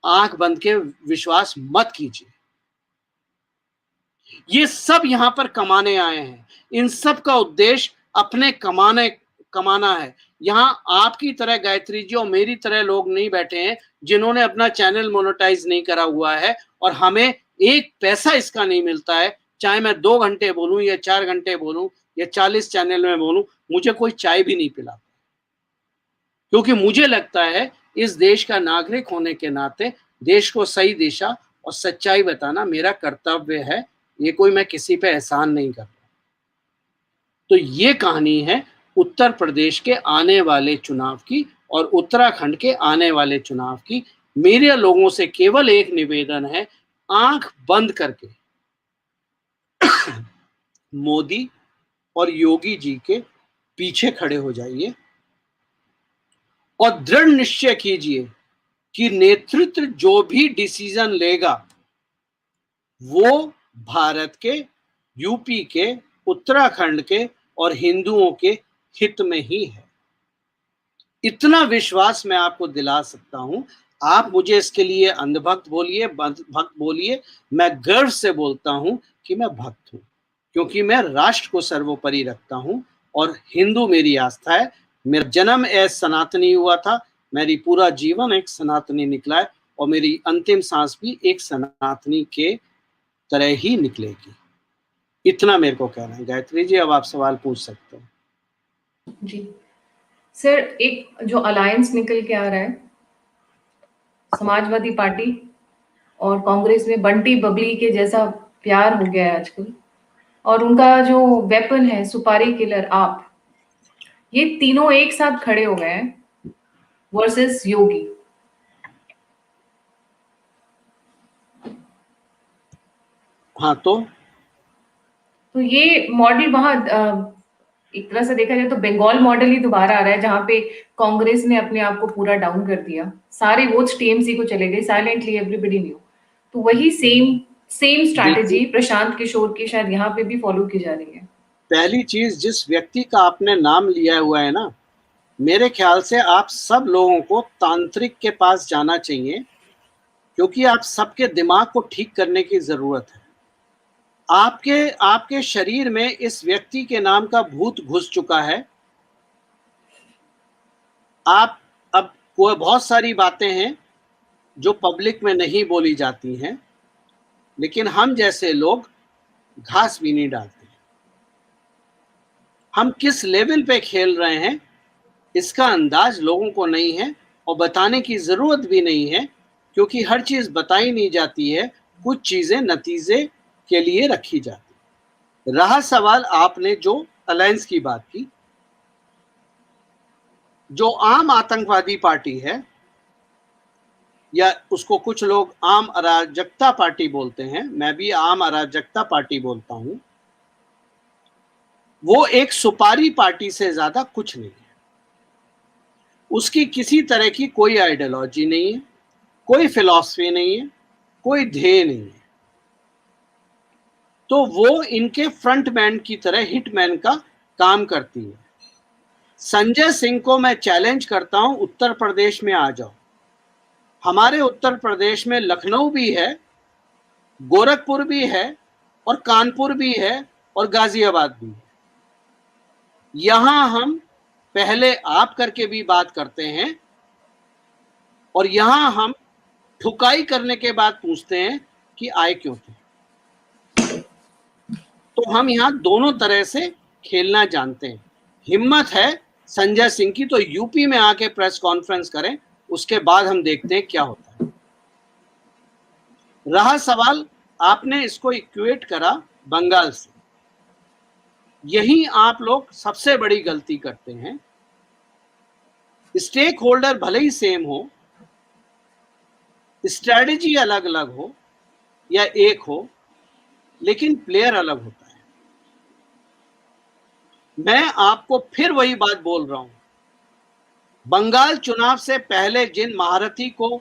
आंख बंद के विश्वास मत कीजिए। ये सब यहां पर कमाने आए हैं, इन सब का उद्देश्य अपने कमाना है। यहां आपकी तरह गायत्री जी और मेरी तरह लोग नहीं बैठे हैं जिन्होंने अपना चैनल मोनेटाइज नहीं करा हुआ है और हमें एक पैसा इसका नहीं मिलता है। चाहे मैं 2 घंटे बोलूं या 4 घंटे बोलूं या 40 चैनल में बोलूं, मुझे कोई चाय भी नहीं पिलाता, क्योंकि मुझे लगता है इस देश का नागरिक होने के नाते देश को सही दिशा और सच्चाई बताना मेरा कर्तव्य है। ये कोई मैं किसी पे एहसान नहीं करता। तो ये कहानी है उत्तर प्रदेश के आने वाले चुनाव की और उत्तराखंड के आने वाले चुनाव की। मेरे लोगों से केवल एक निवेदन है, आंख बंद करके मोदी और योगी जी के पीछे खड़े हो जाइए और दृढ़ निश्चय कीजिए कि नेतृत्व जो भी डिसीजन लेगा वो भारत के, यूपी के, उत्तराखंड के और हिंदुओं के हित में ही है। इतना विश्वास मैं आपको दिला सकता हूं। आप मुझे इसके लिए अंधभक्त बोलिए, भक्त बोलिए, मैं गर्व से बोलता हूं कि मैं भक्त हूं, क्योंकि मैं राष्ट्र को सर्वोपरि रखता हूं और हिंदू मेरी आस्था है। मेरा जन्म एज सनातनी हुआ था, मेरी पूरा जीवन एक सनातनी निकला है और मेरी अंतिम सांस भी एक सनातनी के तरह ही निकलेगी। इतना मेरे को कहना है। गायत्री जी, अब आप सवाल पूछ सकते हैं। जी सर, एक जो अलायंस निकल के आ रहा है समाजवादी पार्टी और कांग्रेस में, बंटी बबली के जैसा प्यार हो गया है आजकल, और उनका जो वेपन है सुपारी किलर आप, ये तीनों एक साथ खड़े हो गए हैं वर्सेस योगी। हाँ, तो ये मॉडल वहां एक तरह से देखा जाए तो बंगाल मॉडल ही दोबारा आ रहा है, जहाँ पे कांग्रेस ने अपने आप को पूरा डाउन कर दिया, सारे वोट्स टीएमसी को चले गए, साइलेंटली एवरीबडी न्यू। तो वही सेम सेम देखिए, स्ट्रैटेजी प्रशांत किशोर की शायद यहाँ पे भी फॉलो की जा रही है। पहली चीज, जिस व्यक्ति का आपने नाम लिया हुआ है ना, मेरे ख्याल से आप सब लोगों को तांत्रिक के पास जाना चाहिए, क्योंकि आप सबके दिमाग को ठीक करने की जरूरत है। आपके आपके शरीर में इस व्यक्ति के नाम का भूत घुस चुका है। आप अब कोई बहुत सारी बातें हैं जो पब्लिक में नहीं बोली जाती हैं, लेकिन हम जैसे लोग घास भी नहीं डालते। हम किस लेवल पे खेल रहे हैं इसका अंदाज लोगों को नहीं है, और बताने की जरूरत भी नहीं है, क्योंकि हर चीज बताई नहीं जाती है, कुछ चीजें नतीजे के लिए रखी जाती। रहा सवाल आपने जो अलायंस की बात की, जो आम आतंकवादी पार्टी है, या उसको कुछ लोग आम अराजकता पार्टी बोलते हैं, मैं भी आम अराजकता पार्टी बोलता हूं, वो एक सुपारी पार्टी से ज्यादा कुछ नहीं है। उसकी किसी तरह की कोई आइडियोलॉजी नहीं है, कोई फिलॉसफी नहीं है, कोई ध्येय नहीं है। तो वो इनके फ्रंटमैन की तरह हिटमैन का काम करती है। संजय सिंह को मैं चैलेंज करता हूं, उत्तर प्रदेश में आ जाओ। हमारे उत्तर प्रदेश में लखनऊ भी है, गोरखपुर भी है, और कानपुर भी है, और गाजियाबाद भी है। यहां हम पहले आप करके भी बात करते हैं, और यहां हम ठुकाई करने के बाद पूछते हैं कि आए क्यों थे। तो हम यहां दोनों तरह से खेलना जानते हैं। हिम्मत है संजय सिंह की तो यूपी में आके प्रेस कॉन्फ्रेंस करें, उसके बाद हम देखते हैं क्या होता है। रहा सवाल, आपने इसको इक्वेट करा बंगाल से। यही आप लोग सबसे बड़ी गलती करते हैं। स्टेक होल्डर भले ही सेम हो, स्ट्रेटेजी अलग अलग हो या एक हो, लेकिन प्लेयर अलग होता है। मैं आपको फिर वही बात बोल रहा हूं, बंगाल चुनाव से पहले जिन महारथी को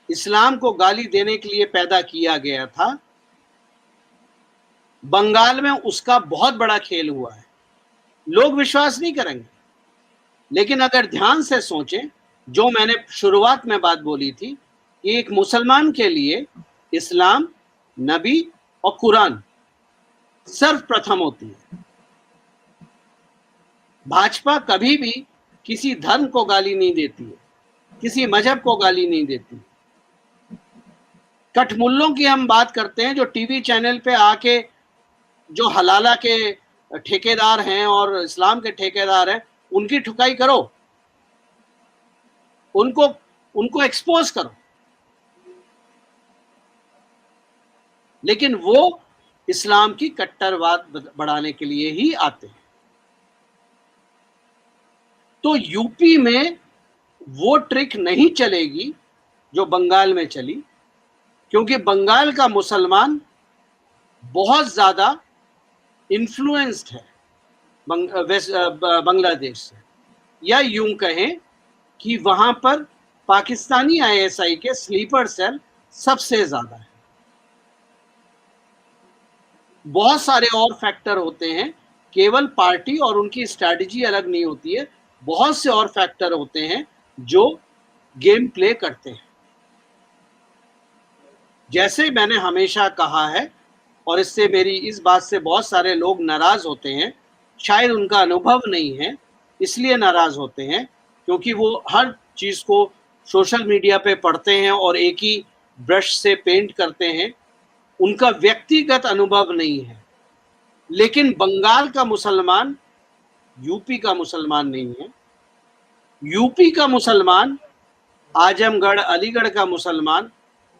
इस्लाम को गाली देने के लिए पैदा किया गया था, बंगाल में उसका बहुत बड़ा खेल हुआ है। लोग विश्वास नहीं करेंगे, लेकिन अगर ध्यान से सोचें, जो मैंने शुरुआत में बात बोली थी कि एक मुसलमान के लिए इस्लाम, नबी और कुरान सर्वप्रथम होती है। भाजपा कभी भी किसी धर्म को गाली नहीं देती है, किसी मजहब को गाली नहीं देती। कठमुल्लों की हम बात करते हैं, जो टीवी चैनल पे आके जो हलाला के ठेकेदार हैं और इस्लाम के ठेकेदार हैं, उनकी ठुकाई करो, उनको एक्सपोज करो, लेकिन वो इस्लाम की कट्टरवाद बढ़ाने के लिए ही आते हैं। तो यूपी में वो ट्रिक नहीं चलेगी जो बंगाल में चली, क्योंकि बंगाल का मुसलमान बहुत ज्यादा इन्फ्लुएंस्ड है बांग्लादेश से, या यूं कहें कि वहां पर पाकिस्तानी आईएसआई के स्लीपर सेल सबसे ज्यादा है। बहुत सारे और फैक्टर होते हैं, केवल पार्टी और उनकी स्ट्रैटेजी अलग नहीं होती है, बहुत से और फैक्टर होते हैं जो गेम प्ले करते हैं। जैसे मैंने हमेशा कहा है, और इससे मेरी इस बात से बहुत सारे लोग नाराज होते हैं, शायद उनका अनुभव नहीं है इसलिए नाराज होते हैं, क्योंकि वो हर चीज को सोशल मीडिया पे पढ़ते हैं और एक ही ब्रश से पेंट करते हैं, उनका व्यक्तिगत अनुभव नहीं है। लेकिन बंगाल का मुसलमान यूपी का मुसलमान नहीं है, यूपी का मुसलमान आजमगढ़ अलीगढ़ का मुसलमान,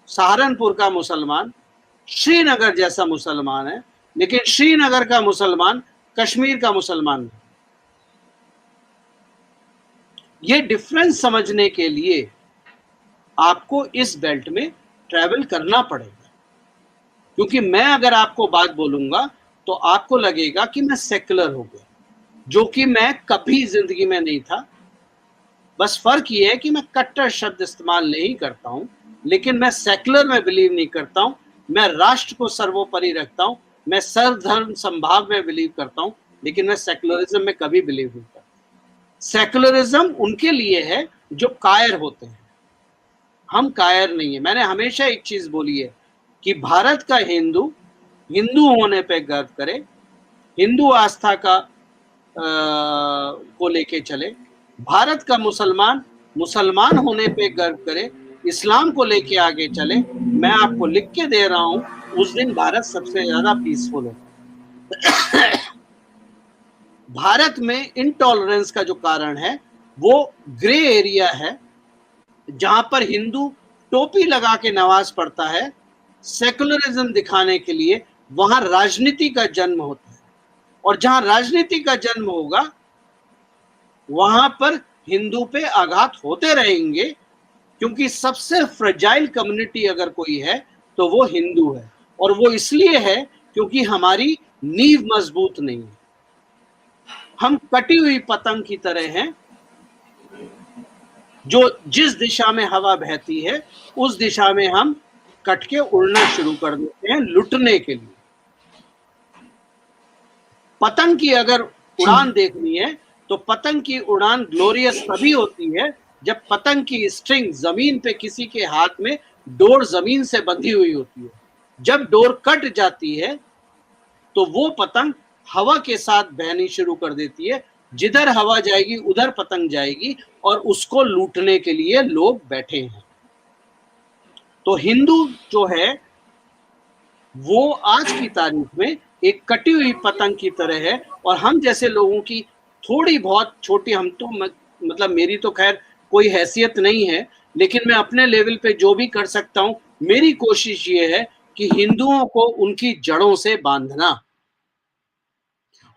सहारनपुर का मुसलमान, श्रीनगर जैसा मुसलमान है, लेकिन श्रीनगर का मुसलमान कश्मीर का मुसलमान नहीं। ये डिफरेंस समझने के लिए आपको इस बेल्ट में ट्रैवल करना पड़ेगा, क्योंकि मैं अगर आपको बात बोलूंगा तो आपको लगेगा कि मैं सेक्युलर हो गया, जो कि मैं कभी जिंदगी में नहीं था। बस फर्क ये है कि मैं कट्टर शब्द इस्तेमाल नहीं करता हूं, लेकिन मैं सेक्युलर में बिलीव नहीं करता हूं। मैं राष्ट्र को सर्वोपरि रखता हूं। मैं सर्वधर्म संभाव में बिलीव करता हूं, लेकिन मैं सेक्युलरिज्म में कभी बिलीव नहीं करता। सेक्युलरिज्म उनके लिए है जो कायर होते हैं, हम कायर नहीं है। मैंने हमेशा एक चीज बोली है कि भारत का हिंदू हिंदू होने पे गर्व करे, हिंदू आस्था का को लेके चले। भारत का मुसलमान मुसलमान होने पे गर्व करे, इस्लाम को लेके आगे चले। मैं आपको लिख के दे रहा हूं, उस दिन भारत सबसे ज्यादा पीसफुल होगा। भारत में इनटॉलरेंस का जो कारण है वो ग्रे एरिया है, जहां पर हिंदू टोपी लगा के नमाज पढ़ता है सेकुलरिज्म दिखाने के लिए, वहां राजनीति का जन्म होता है। और जहां राजनीति का जन्म होगा वहां पर हिंदू पे आघात होते रहेंगे, क्योंकि सबसे फ्रेजाइल कम्युनिटी अगर कोई है तो वो हिंदू है। और वो इसलिए है क्योंकि हमारी नींव मजबूत नहीं है। हम कटी हुई पतंग की तरह हैं, जो जिस दिशा में हवा बहती है उस दिशा में हम कट के उड़ना शुरू कर देते हैं लुटने के लिए। पतंग की अगर उड़ान देखनी है तो पतंग की उड़ान ग्लोरियस तभी होती है जब पतंग की स्ट्रिंग जमीन पे किसी के हाथ में डोर जमीन से बंधी हुई होती है। जब डोर कट जाती है तो वो पतंग हवा के साथ बहनी शुरू कर देती है। जिधर हवा जाएगी उधर पतंग जाएगी, और उसको लूटने के लिए लोग बैठे हैं। तो हिंदू जो है वो आज की तारीख में एक कटी हुई पतंग की तरह है, और हम जैसे लोगों की थोड़ी बहुत छोटी, हम तो मतलब मेरी तो खैर कोई हैसियत नहीं है, लेकिन मैं अपने लेवल पे जो भी कर सकता हूं, मेरी कोशिश ये है कि हिंदुओं को उनकी जड़ों से बांधना।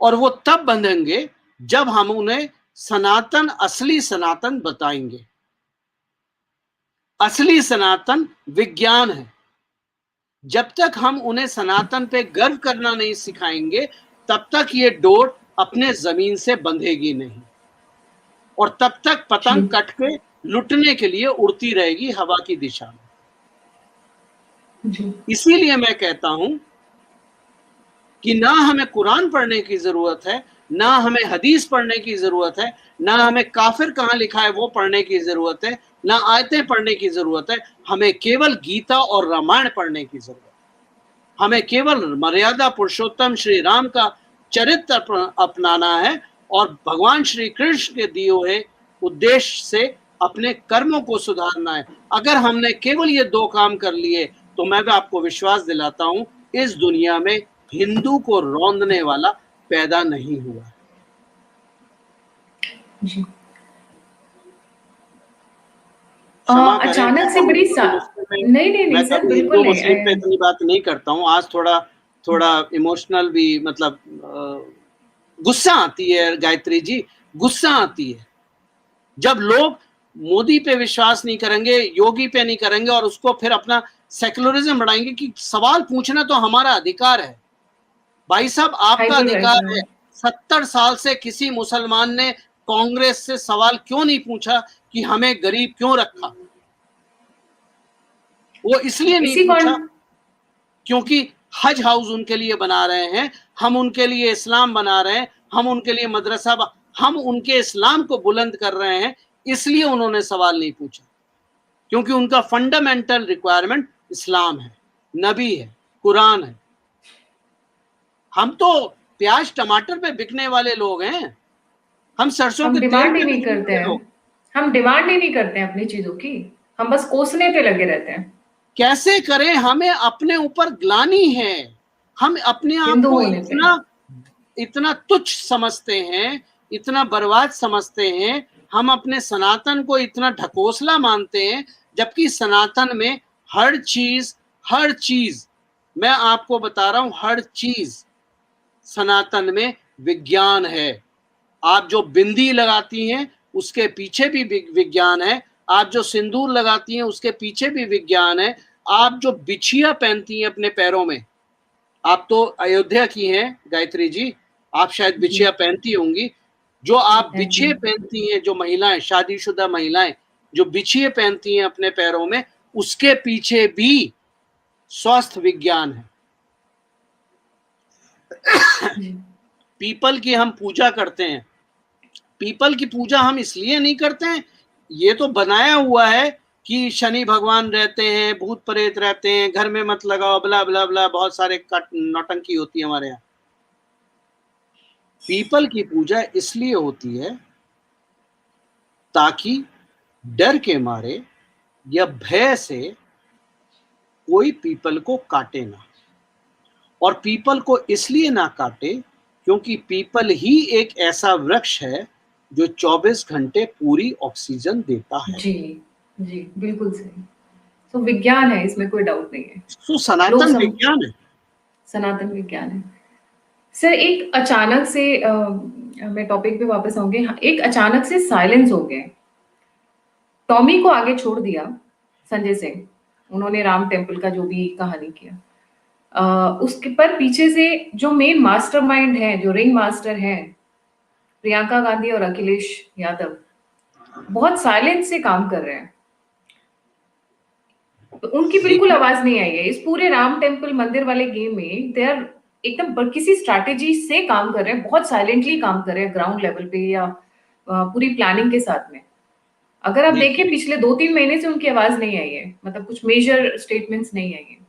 और वो तब बंधेंगे जब हम उन्हें सनातन, असली सनातन बताएंगे। असली सनातन विज्ञान है। जब तक हम उन्हें सनातन पे गर्व करना नहीं सिखाएंगे, तब तक ये डोर अपने जमीन से बंधेगी नहीं, और तब तक पतंग कट के लुटने के लिए उड़ती रहेगी हवा की दिशा में। इसीलिए मैं कहता हूं कि ना हमें कुरान पढ़ने की जरूरत है, ना हमें हदीस पढ़ने की जरूरत है, ना हमें काफिर कहां लिखा है वो पढ़ने की जरूरत है, ना आयतें पढ़ने की जरूरत है। हमें केवल गीता और रामायण पढ़ने की जरूरत है। हमें केवल मर्यादा पुरुषोत्तम श्री राम का चरित्र अपनाना है, और भगवान श्री कृष्ण के दिए हुए उद्देश्य से अपने कर्मों को सुधारना है। अगर हमने केवल ये दो काम कर लिए तो मैं भी आपको विश्वास दिलाता हूं, इस दुनिया में हिंदू को रौंदने वाला पैदा नहीं हुआ। जी। अचानक से बड़ी नहीं मैं सर, कभी बिल्कुल हिंदू मुस्लिम पे नहीं। इतनी बात नहीं करता हूँ। आज थोड़ा इमोशनल भी, मतलब गुस्सा आती है गायत्री जी, गुस्सा आती है जब लोग मोदी पे विश्वास नहीं करेंगे, योगी पे नहीं करेंगे, और उसको फिर अपना सेक्युलरिज्म बढ़ाएंगे कि सवाल पूछना तो हमारा अधिकार है। भाई साहब, आपका अधिकार है। 70 साल से किसी मुसलमान ने कांग्रेस से सवाल क्यों नहीं पूछा कि हमें गरीब क्यों रखा? वो इसलिए नहीं पूछा क्योंकि हज हाउस उनके लिए बना रहे हैं, हम उनके लिए इस्लाम बना रहे हैं, हम उनके लिए मदरसा, हम उनके इस्लाम को बुलंद कर रहे हैं, इसलिए उन्होंने सवाल नहीं पूछा। क्योंकि उनका फंडामेंटल रिक्वायरमेंट इस्लाम है, नबी है, कुरान है। हम तो प्याज टमाटर पे बिकने वाले लोग हैं, हम सरसों के तेल पे नहीं करते हैं। हम डिमांड ही नहीं करते हैं अपनी चीजों की, हम बस कोसने पे लगे रहते हैं। कैसे करें? हमें अपने ऊपर ग्लानि है, हम अपने आप को इतना तुच्छ समझते हैं, इतना बर्बाद समझते हैं, हम अपने सनातन को इतना ढकोसला मानते हैं, जबकि सनातन में हर चीज मैं आपको बता रहा हूं, हर चीज सनातन में विज्ञान है। आप जो बिंदी लगाती हैं उसके पीछे भी विज्ञान है, आप जो सिंदूर लगाती हैं उसके पीछे भी विज्ञान है, आप जो बिछिया पहनती हैं अपने पैरों में, आप तो अयोध्या की हैं गायत्री जी, आप शायद बिछिया पहनती होंगी। जो आप बिछिए जी पहनती हैं, जो महिलाएं, शादीशुदा महिलाएं जो बिछिए पहनती हैं अपने पैरों में, उसके पीछे भी स्वास्थ्य विज्ञान है। जी पीपल की हम पूजा करते हैं। पीपल की पूजा हम इसलिए नहीं करते हैं, ये तो बनाया हुआ है कि शनि भगवान रहते हैं, भूत प्रेत रहते हैं, घर में मत लगाओ, ब्ला ब्ला ब्ला, बहुत सारे नौटंकी होती है हमारे यहाँ। पीपल की पूजा इसलिए होती है ताकि डर के मारे या भय से कोई पीपल को काटे ना। और पीपल को इसलिए ना काटे क्योंकि पीपल ही एक ऐसा वृक्ष है जो 24 घंटे पूरी ऑक्सीजन देता है। जी जी बिल्कुल सही। तो विज्ञान है, इसमें कोई डाउट नहीं है। तो लोग सनातन विज्ञान है। सनातन विज्ञान है। सर एक अचानक से मैं टॉपिक पे वापस आऊंगी। हाँ, एक अचानक से साइलेंस हो गए। टॉमी को आगे छोड़ दिया संजय सिंह, उन्होंने राम टेम्पल का जो भी कहानी किया। उसके पर पीछे से जो मेन मास्टरमाइंड है, जो रिंग मास्टर है, प्रियंका गांधी और अखिलेश यादव, बहुत साइलेंस से काम कर रहे हैं। तो उनकी बिल्कुल देखिए, आवाज नहीं आई है इस पूरे राम टेम्पल मंदिर वाले गेम में। दे आर एकदम किसी स्ट्रैटेजी से काम कर रहे हैं, बहुत साइलेंटली काम कर रहे हैं ग्राउंड लेवल पे, या पूरी प्लानिंग के साथ में। अगर आप देखें देखिए पिछले 2-3 महीने से उनकी आवाज नहीं आई है, मतलब कुछ मेजर स्टेटमेंट्स नहीं आई है।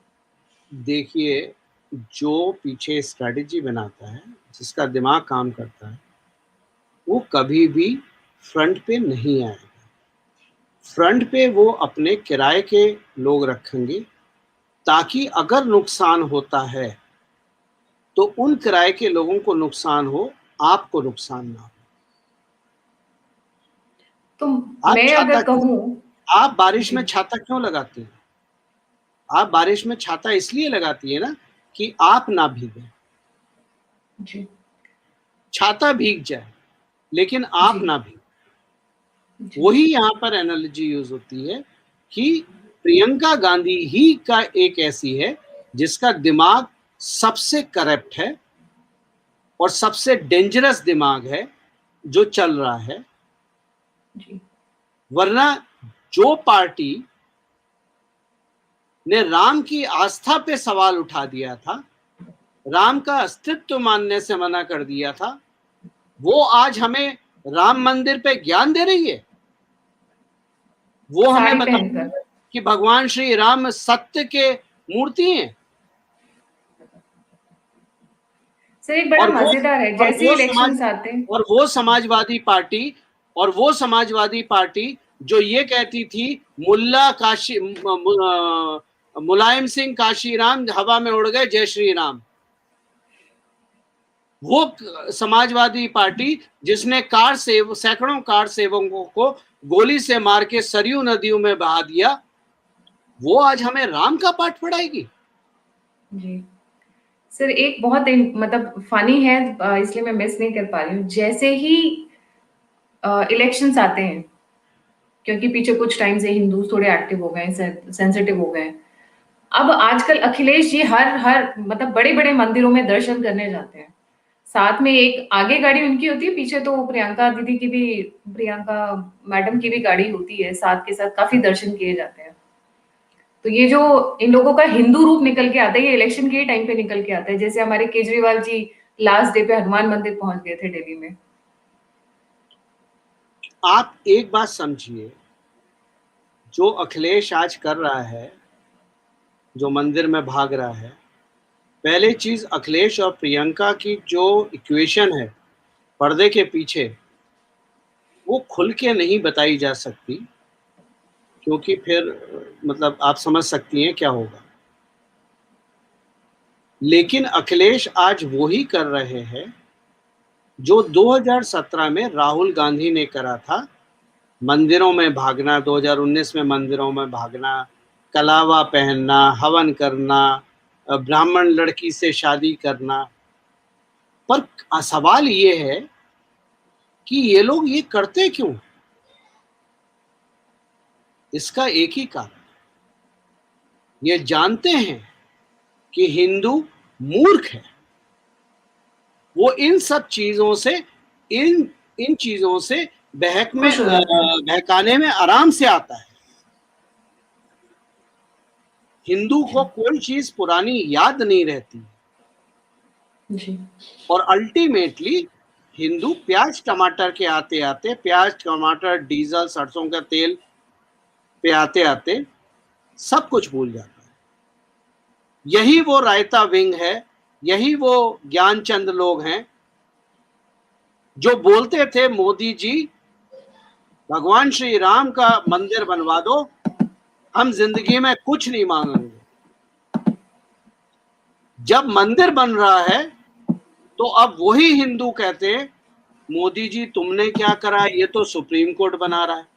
देखिए, जो पीछे स्ट्रैटेजी बनाता है, जिसका दिमाग काम करता है, वो कभी भी फ्रंट पे नहीं आएगा। फ्रंट पे वो अपने किराए के लोग रखेंगे ताकि अगर नुकसान होता है तो उन किराए के लोगों को नुकसान हो, आपको नुकसान ना हो। तो आप मैं छाता अगर कहूँ। आप बारिश जी में छाता क्यों लगाती हैं? आप बारिश में छाता इसलिए लगाती है ना कि आप ना भीगे। जी छाता भीग जाए लेकिन जी आप ना भीगे। जी वही यहाँ पर एनालॉजी यूज होती है कि प्रियंका गांधी ही का एक ऐसी है जिसका दिमाग सबसे करप्ट है और सबसे डेंजरस दिमाग है जो चल रहा है। जी वरना जो पार्टी ने राम की आस्था पे सवाल उठा दिया था, राम का अस्तित्व मानने से मना कर दिया था, वो आज हमें राम मंदिर पे ज्ञान दे रही है। वो हमें साड़ी बता रही पहनकर। है कि भगवान श्री राम सत्य के मूर्ति हैं। सर एक बड़ा और वो मजेदार है, और जैसे वो समाज इलेक्शंस आते हैं। और वो समाजवादी पार्टी और वो समाजवादी पार्टी जो ये कहती थी मुल्ला काशी मुलायम सिंह काशीराम हवा में उड़ गए, जय श्री राम। वो समाजवादी पार्टी जिसने सैकड़ों कार सेवकों को गोली से मार के सरयू नदियों में बहा दिया, वो आज हमें राम का पाठ पढ़ाएगी। जी सर एक बहुत मतलब फनी है, इसलिए मैं मिस नहीं कर पा रही हूँ। जैसे ही इलेक्शंस आते हैं, क्योंकि पीछे कुछ टाइम से हिंदू थोड़े एक्टिव हो गए, सेंसिटिव हो गए। अब आजकल अखिलेश जी हर हर मतलब बड़े बड़े मंदिरों में दर्शन करने जाते हैं। साथ में एक आगे गाड़ी उनकी होती है, पीछे तो प्रियंका दीदी की भी, प्रियंका मैडम की भी गाड़ी होती है, साथ के साथ काफी दर्शन किए जाते हैं। तो ये जो इन लोगों का हिंदू रूप निकल के आता है, ये इलेक्शन के टाइम पे निकल के आता है। जैसे हमारे केजरीवाल जी लास्ट डे पे हनुमान मंदिर पहुंच गए थे दिल्ली में। आप एक बात समझिए, जो अखिलेश आज कर रहा है, जो मंदिर में भाग रहा है, पहले चीज अखिलेश और प्रियंका की जो इक्वेशन है पर्दे के पीछे, वो खुल के नहीं बताई जा सकती, क्योंकि फिर मतलब आप समझ सकती हैं क्या होगा। लेकिन अखिलेश आज वो ही कर रहे हैं जो 2017 में राहुल गांधी ने करा था। मंदिरों में भागना, 2019 में मंदिरों में भागना, कलावा पहनना, हवन करना, ब्राह्मण लड़की से शादी करना। पर सवाल ये है कि ये लोग ये करते क्यों? इसका एक ही कारण, ये जानते हैं कि हिंदू मूर्ख है। वो इन सब चीजों से, इन इन चीजों से खुश हो जाते हैं। बहकाने में आराम से आता है। हिंदू को कोई चीज पुरानी याद नहीं रहती, जी। और अल्टीमेटली हिंदू प्याज टमाटर के आते आते, प्याज टमाटर डीजल सरसों का तेल पे आते आते सब कुछ भूल जाता है। यही वो रायता विंग है, यही वो ज्ञानचंद लोग हैं जो बोलते थे मोदी जी भगवान श्री राम का मंदिर बनवा दो, हम जिंदगी में कुछ नहीं मांगेंगे। जब मंदिर बन रहा है तो अब वही हिंदू कहते हैं मोदी जी तुमने क्या करा, ये तो सुप्रीम कोर्ट बना रहा है।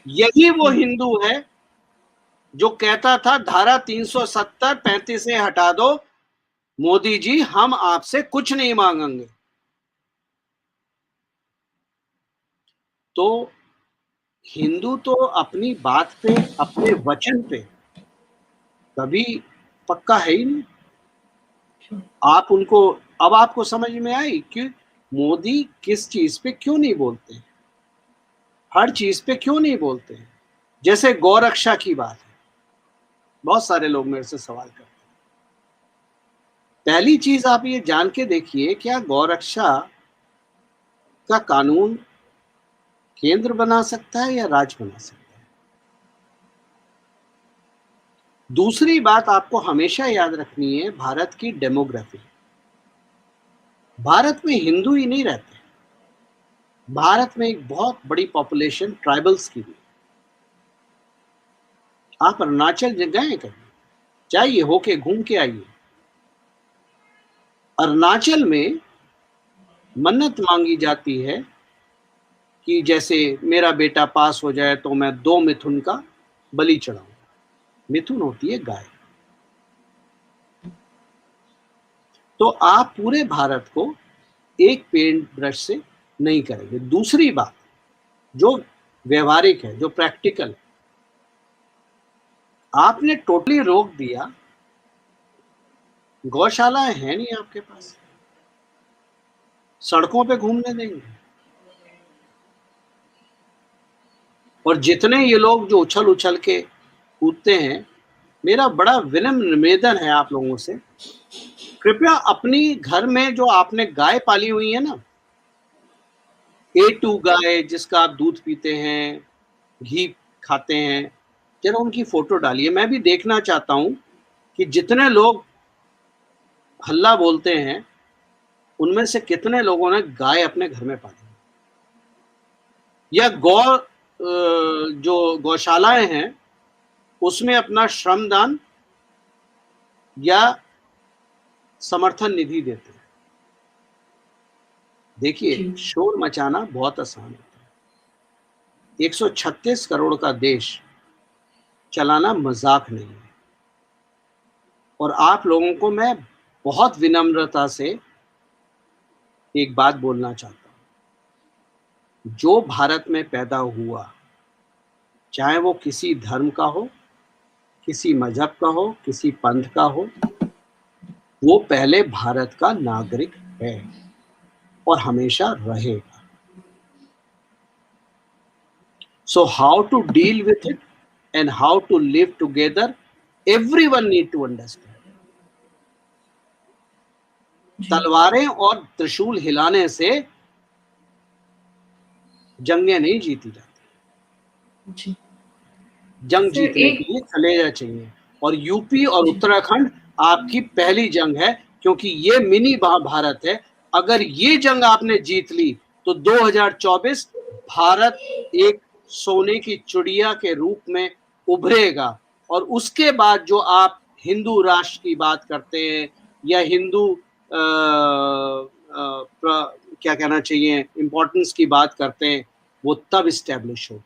यही वो हिंदू है जो कहता था धारा 370 35 से हटा दो, मोदी जी हम आपसे कुछ नहीं मांगेंगे। तो हिंदू तो अपनी बात पे, अपने वचन पे कभी पक्का है ही नहीं। आप उनको, अब आपको समझ में आई कि मोदी किस चीज पे क्यों नहीं बोलते, हर चीज पे क्यों नहीं बोलते। जैसे गौरक्षा की बात है, बहुत सारे लोग मेरे से सवाल करते हैं। पहली चीज आप ये जान के देखिए, क्या गौरक्षा का कानून केंद्र बना सकता है या राज्य बना सकता है? दूसरी बात आपको हमेशा याद रखनी है, भारत की डेमोग्राफी। भारत में हिंदू ही नहीं रहते, भारत में एक बहुत बड़ी पॉपुलेशन ट्राइबल्स की भी। आप अरुणाचल गए कभी? जाइए, होके घूम के आइए। अरुणाचल में मन्नत मांगी जाती है कि जैसे मेरा बेटा पास हो जाए तो मैं 2 मिथुन का बलि चढ़ाऊं। मिथुन होती है गाय। तो आप पूरे भारत को एक पेंट ब्रश से नहीं करेंगे। दूसरी बात जो व्यवहारिक है, जो प्रैक्टिकल, आपने टोटली रोक दिया, गौशालाएं हैं नहीं आपके पास, सड़कों पे घूमने देंगे। और जितने ये लोग जो उछल उछल के कूदते हैं, मेरा बड़ा विनम्र निवेदन है आप लोगों से, कृपया अपनी घर में जो आपने गाय पाली हुई है ना, A2 गाय जिसका आप दूध पीते हैं, घी खाते हैं, जरा उनकी फोटो डालिए। मैं भी देखना चाहता हूं कि जितने लोग हल्ला बोलते हैं उनमें से कितने लोगों ने गाय अपने घर में पाली, या जो गौशालाएं हैं उसमें अपना श्रमदान या समर्थन निधि देते हैं। देखिए, जी। शोर मचाना बहुत आसान होता है, 136 करोड़ का देश चलाना मजाक नहीं है। और आप लोगों को मैं बहुत विनम्रता से एक बात बोलना चाहता हूं, जो भारत में पैदा हुआ, चाहे वो किसी धर्म का हो, किसी मजहब का हो, किसी पंथ का हो, वो पहले भारत का नागरिक है और हमेशा रहेगा। So how to deal with it and how to live together, everyone need to understand. जी। तलवारें और त्रिशूल हिलाने से जंगें नहीं जीती जाती, जी। जंग सर जीतने के एक लिए कलेजा चाहिए। और यूपी और जी। उत्तराखंड आपकी पहली जंग है, क्योंकि ये मिनी भारत है। अगर ये जंग आपने जीत ली तो 2024 भारत एक सोने की चिड़िया के रूप में उभरेगा। और उसके बाद जो आप हिंदू राष्ट्र की बात करते हैं या हिंदू क्या कहना चाहिए, इंपॉर्टेंस की बात करते हैं, वो तब स्टैब्लिश होगी।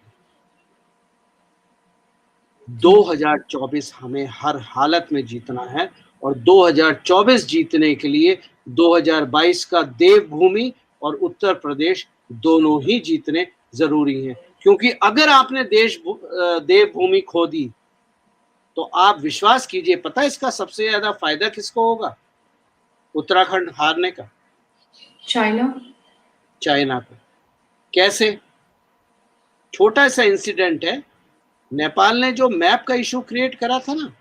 2024 हमें हर हालत में जीतना है, और 2024 जीतने के लिए 2022 का देवभूमि और उत्तर प्रदेश दोनों ही जीतने जरूरी हैं। क्योंकि अगर आपने देवभूमि खो दी तो आप विश्वास कीजिए, पता है इसका सबसे ज्यादा फायदा किसको होगा? उत्तराखंड हारने का? चाइना। चाइना को। कैसे? छोटा सा इंसिडेंट है। नेपाल ने जो मैप का इशू क्रिएट करा था ना,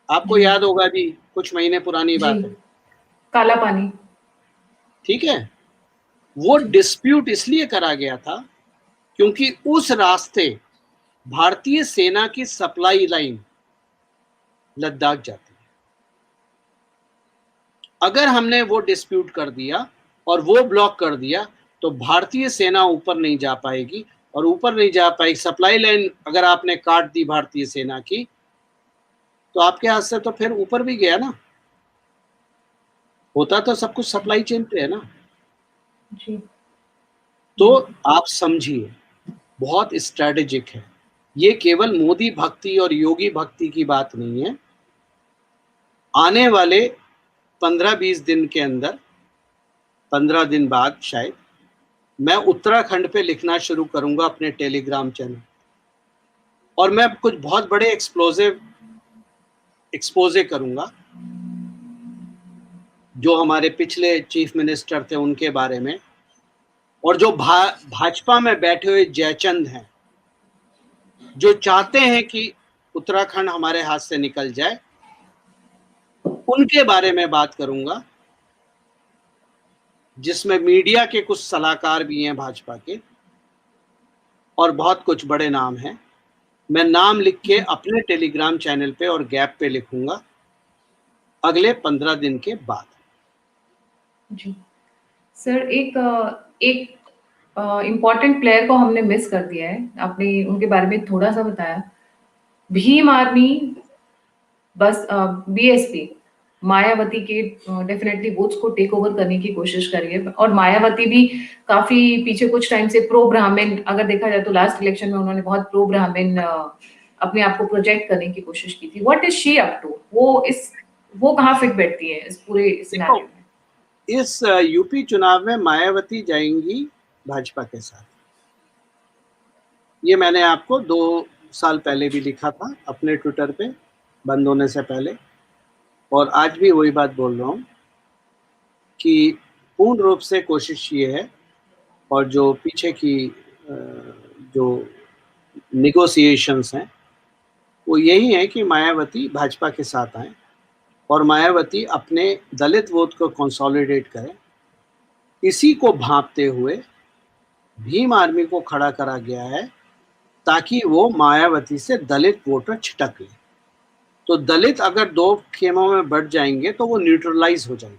आपको जी। याद होगा जी, कुछ महीने पुरानी जी। बात है। काला पानी। ठीक है, वो जी। डिस्प्यूट इसलिए करा गया था क्योंकि उस रास्ते भारतीय सेना की सप्लाई लाइन लद्दाख जाती है। अगर हमने वो डिस्प्यूट कर दिया और वो ब्लॉक कर दिया तो भारतीय सेना ऊपर नहीं जा पाएगी, और ऊपर नहीं जा पाएगी, सप्लाई लाइन अगर आपने काट दी भारतीय सेना की, तो आपके हाथ से तो फिर ऊपर भी गया ना। होता तो सब कुछ सप्लाई चेन पे है ना। जी। तो आप समझिए, बहुत स्ट्रेटेजिक है ये। केवल मोदी भक्ति और योगी भक्ति की बात नहीं है। आने वाले 15-20 दिन के अंदर, 15 दिन बाद शायद, मैं उत्तराखंड पे लिखना शुरू करूंगा अपने टेलीग्राम चैनल, और मैं कुछ बहुत बड़े एक्सप्लोजिव एक्सपोजे करूंगा जो हमारे पिछले चीफ मिनिस्टर थे उनके बारे में, और जो भाजपा में बैठे हुए जयचंद हैं जो चाहते हैं कि उत्तराखंड हमारे हाथ से निकल जाए, उनके बारे में बात करूंगा, जिसमें मीडिया के कुछ सलाहकार भी हैं भाजपा के, और बहुत कुछ बड़े नाम हैं। मैं नाम लिख के अपने टेलीग्राम चैनल पे और गैप पे लिखूंगा अगले 15 दिन के बाद। जी सर, एक इम्पोर्टेंट प्लेयर को हमने मिस कर दिया है। आपने उनके बारे में थोड़ा सा बताया। भीम आर्मी, बस बीएसपी मायावती के डेफिनेटली वोट्स को टेक ओवर करने की कोशिश कर रही है, और मायावती भी काफी पीछे कुछ टाइम से प्रो ब्राह्मण, अगर देखा जाए तो लास्ट इलेक्शन में उन्होंने बहुत प्रो ब्राह्मण अपने आप को प्रोजेक्ट करने की कोशिश की थी। What is she up to? वो कहाँ फिट बैठती है इस पूरे देखो, सिनेरियो में? इस यूपी चुनाव में मायावती जाएंगी भाजपा के साथ। ये मैंने आपको 2 साल पहले भी लिखा था अपने ट्विटर पे, बंद होने से पहले, और आज भी वही बात बोल रहा हूँ कि पूर्ण रूप से कोशिश ये है, और जो पीछे की जो निगोसिएशंस हैं वो यही है कि मायावती भाजपा के साथ आए और मायावती अपने दलित वोट को कंसोलिडेट करें। इसी को भांपते हुए भीम आर्मी को खड़ा करा गया है ताकि वो मायावती से दलित वोटर छिटक ले। तो दलित अगर 2 खेमों में बढ़ जाएंगे तो वो न्यूट्रलाइज हो जाएंगे,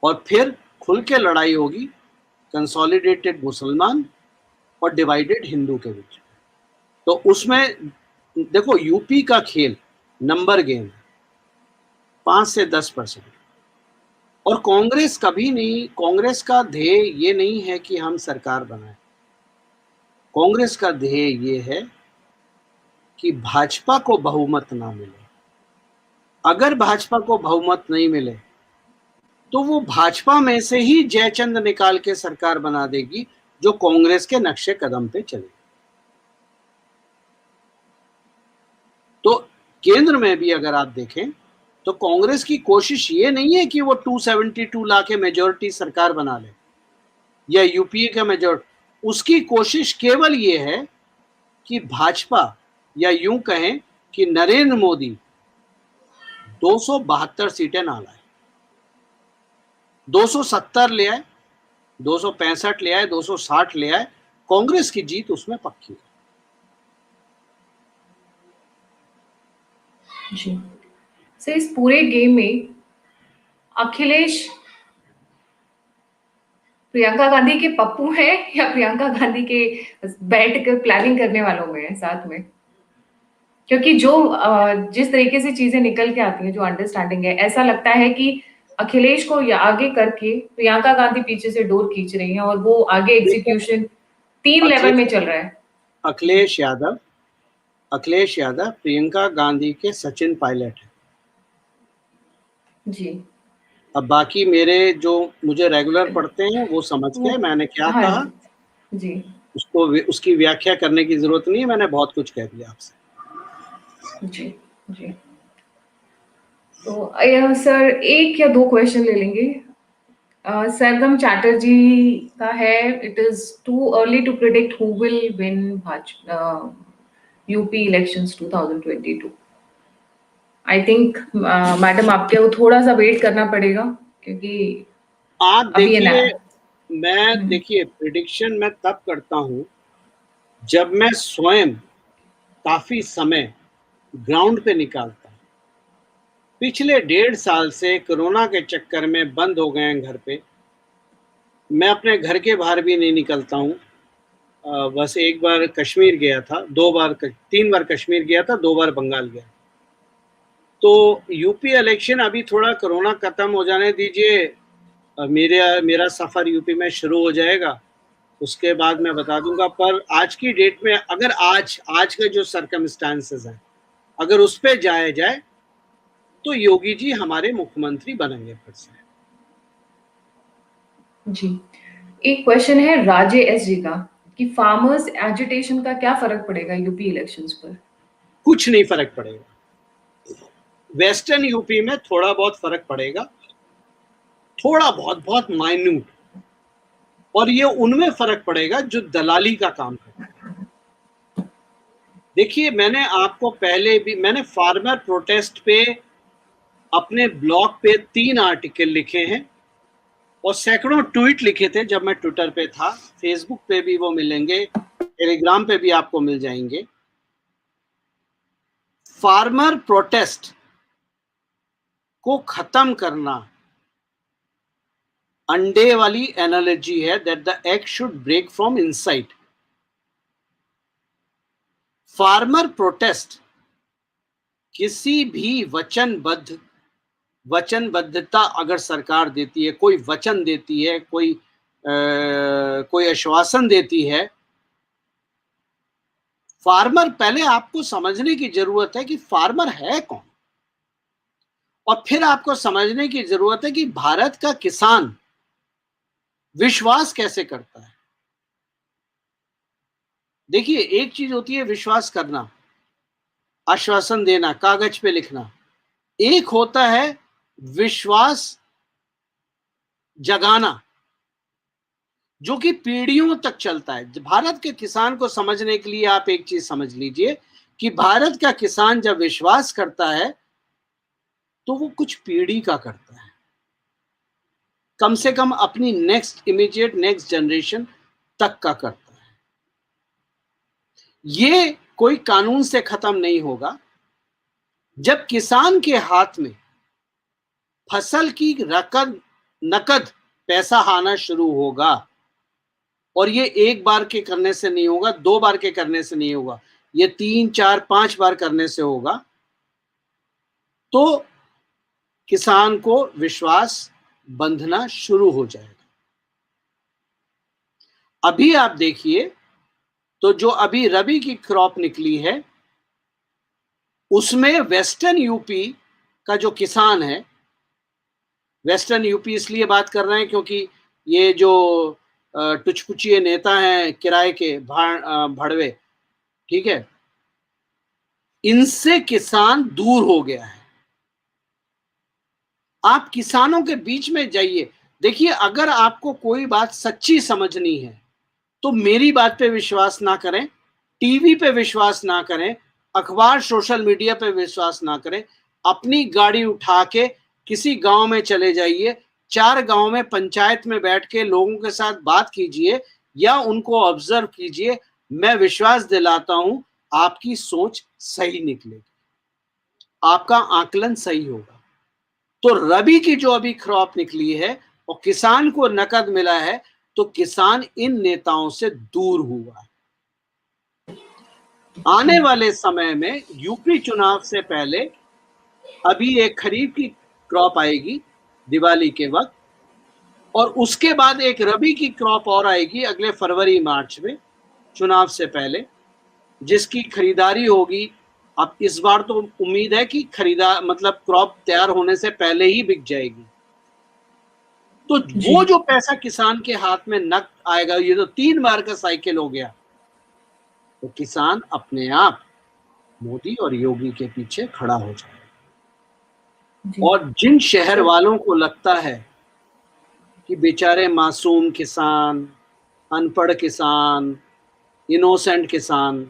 और फिर खुल के लड़ाई होगी कंसोलिडेटेड मुसलमान और डिवाइडेड हिंदू के बीच। तो उसमें देखो, यूपी का खेल नंबर गेम है, 5 से 10%। और कांग्रेस कभी नहीं, कांग्रेस का ध्येय ये नहीं है कि हम सरकार बनाएं। कांग्रेस का ध्येय ये है कि भाजपा को बहुमत ना मिले। अगर भाजपा को बहुमत नहीं मिले तो वो भाजपा में से ही जयचंद निकाल के सरकार बना देगी जो कांग्रेस के नक्शे कदम पे चले। तो केंद्र में भी अगर आप देखें तो कांग्रेस की कोशिश ये नहीं है कि वो 272 ला के मेजोरिटी सरकार बना ले या यूपीए का मेजोरिटी। उसकी कोशिश केवल ये है कि भाजपा, या यूं कहें कि नरेंद्र मोदी 272 सीटें ना लाए, 270 ले आए, 265 ले आए, 260 ले आए, कांग्रेस की जीत उसमें पक्की है। जी सर, इस पूरे गेम में अखिलेश प्रियंका गांधी के पप्पू हैं या प्रियंका गांधी के बैठ कर प्लानिंग करने वालों में है साथ में? क्योंकि जो जिस तरीके से चीजें निकल के आती हैं, जो अंडरस्टैंडिंग है, ऐसा लगता है कि अखिलेश को या आगे करके प्रियंका गांधी पीछे से डोर खींच रही हैं, और वो आगे देखिए, एग्जीक्यूशन 3 लेवल में अखिलेश चल रहा है। अखिलेश यादव अखिलेश यादव प्रियंका गांधी के सचिन पायलट है। जी। अब बाकी मेरे जो मुझे रेगुलर पढ़ते हैं वो समझ वो गए मैंने क्या हाँ कहा। जी। जी। उसको उसकी व्याख्या करने की जरूरत नहीं है, मैंने बहुत कुछ कह दिया आपसे। जी। जी। तो सर एक या दो क्वेश्चन ले लेंगे। सरगम चैटर्जी का है, it is too early to predict who will win UP elections 2022। I think madam आपको थोड़ा सा वेट करना पड़ेगा, क्योंकि आप अभी ये ना। देखिए, मैं देखिए प्रिडिक्शन मैं तब करता हूं जब मैं स्वयं काफी समय ग्राउंड पे निकालता हूं। पिछले 1.5 साल से कोरोना के चक्कर में बंद हो गए हैं घर पे। मैं अपने घर के बाहर भी नहीं निकलता हूँ। बस एक बार कश्मीर गया था, 3 बार कश्मीर गया था, 2 बार बंगाल गया। तो यूपी इलेक्शन अभी थोड़ा कोरोना खत्म हो जाने दीजिए, मेरा सफर यूपी में शुरू हो जाएगा, उसके बाद मैं बता दूंगा। पर आज की डेट में अगर आज के जो सर्कमस्टांसेस हैं, अगर उस पे जाया जाए तो योगी जी हमारे मुख्यमंत्री बनेंगे फिर से। जी, एक क्वेश्चन है राजे एस जी का, कि फार्मर्स एजिटेशन का क्या फर्क पड़ेगा यूपी इलेक्शंस पर? कुछ नहीं फर्क पड़ेगा। वेस्टर्न यूपी में थोड़ा बहुत फर्क पड़ेगा, थोड़ा बहुत, बहुत माइन्यूट। और ये उनमें फर्क पड़ेगा जो दलाली का काम करते हैं। देखिए, मैंने फार्मर प्रोटेस्ट पे अपने ब्लॉग पे 3 आर्टिकल लिखे हैं और सैकड़ों ट्वीट लिखे थे जब मैं ट्विटर पे था। फेसबुक पे भी वो मिलेंगे, टेलीग्राम पे भी आपको मिल जाएंगे। फार्मर प्रोटेस्ट को खत्म करना अंडे वाली एनालॉजी है, that the egg should break from inside. Farmer protest किसी भी वचनबद्धता अगर सरकार देती है, कोई वचन देती है, कोई आश्वासन देती है, फार्मर, पहले आपको समझने की जरूरत है कि फार्मर है कौन, और फिर आपको समझने की जरूरत है कि भारत का किसान विश्वास कैसे करता है। देखिए, एक चीज होती है विश्वास करना, आश्वासन देना, कागज पे लिखना। एक होता है विश्वास जगाना, जो कि पीढ़ियों तक चलता है। भारत के किसान को समझने के लिए आप एक चीज समझ लीजिए कि भारत का किसान जब विश्वास करता है तो वो कुछ पीढ़ी का करता है, कम से कम अपनी इमीडिएट नेक्स्ट जनरेशन तक का करता है। ये कोई कानून से खत्म नहीं होगा। जब किसान के हाथ में फसल की नकद पैसा आना शुरू होगा, और ये एक बार के करने से नहीं होगा, 2 बार के करने से नहीं होगा, ये 3, 4, 5 बार करने से होगा, तो किसान को विश्वास बंधना शुरू हो जाएगा। अभी आप देखिए, तो जो अभी रबी की क्रॉप निकली है, उसमें वेस्टर्न यूपी का जो किसान है, वेस्टर्न यूपी इसलिए बात कर रहे हैं क्योंकि ये जो टुचपुचिए नेता हैं किराए के भड़वे, ठीक है, इनसे किसान दूर हो गया है। आप किसानों के बीच में जाइए। देखिए, अगर आपको कोई बात सच्ची समझनी है तो मेरी बात पे विश्वास ना करें, टीवी पे विश्वास ना करें, अखबार सोशल मीडिया पे विश्वास ना करें। अपनी गाड़ी उठा के किसी गांव में चले जाइए, 4 गांव में पंचायत में बैठ के लोगों के साथ बात कीजिए या उनको ऑब्जर्व कीजिए। मैं विश्वास दिलाता हूं आपकी सोच सही निकलेगी, आपका आकलन सही होगा। तो रबी की जो अभी क्रॉप निकली है और किसान को नकद मिला है, तो किसान इन नेताओं से दूर हुआ है। आने वाले समय में यूपी चुनाव से पहले अभी एक खरीफ की क्रॉप आएगी दिवाली के वक्त, और उसके बाद एक रबी की क्रॉप और आएगी अगले फरवरी मार्च में, चुनाव से पहले, जिसकी खरीदारी होगी। अब इस बार तो उम्मीद है कि मतलब क्रॉप तैयार होने से पहले ही बिक जाएगी। तो जी। वो जो पैसा किसान के हाथ में नकद आएगा, ये तो 3 बार का साइकिल हो गया, तो किसान अपने आप मोदी और योगी के पीछे खड़ा हो जाएगा। जी। और जिन शहर सर वालों को लगता है कि बेचारे मासूम किसान, अनपढ़ किसान, इनोसेंट किसान,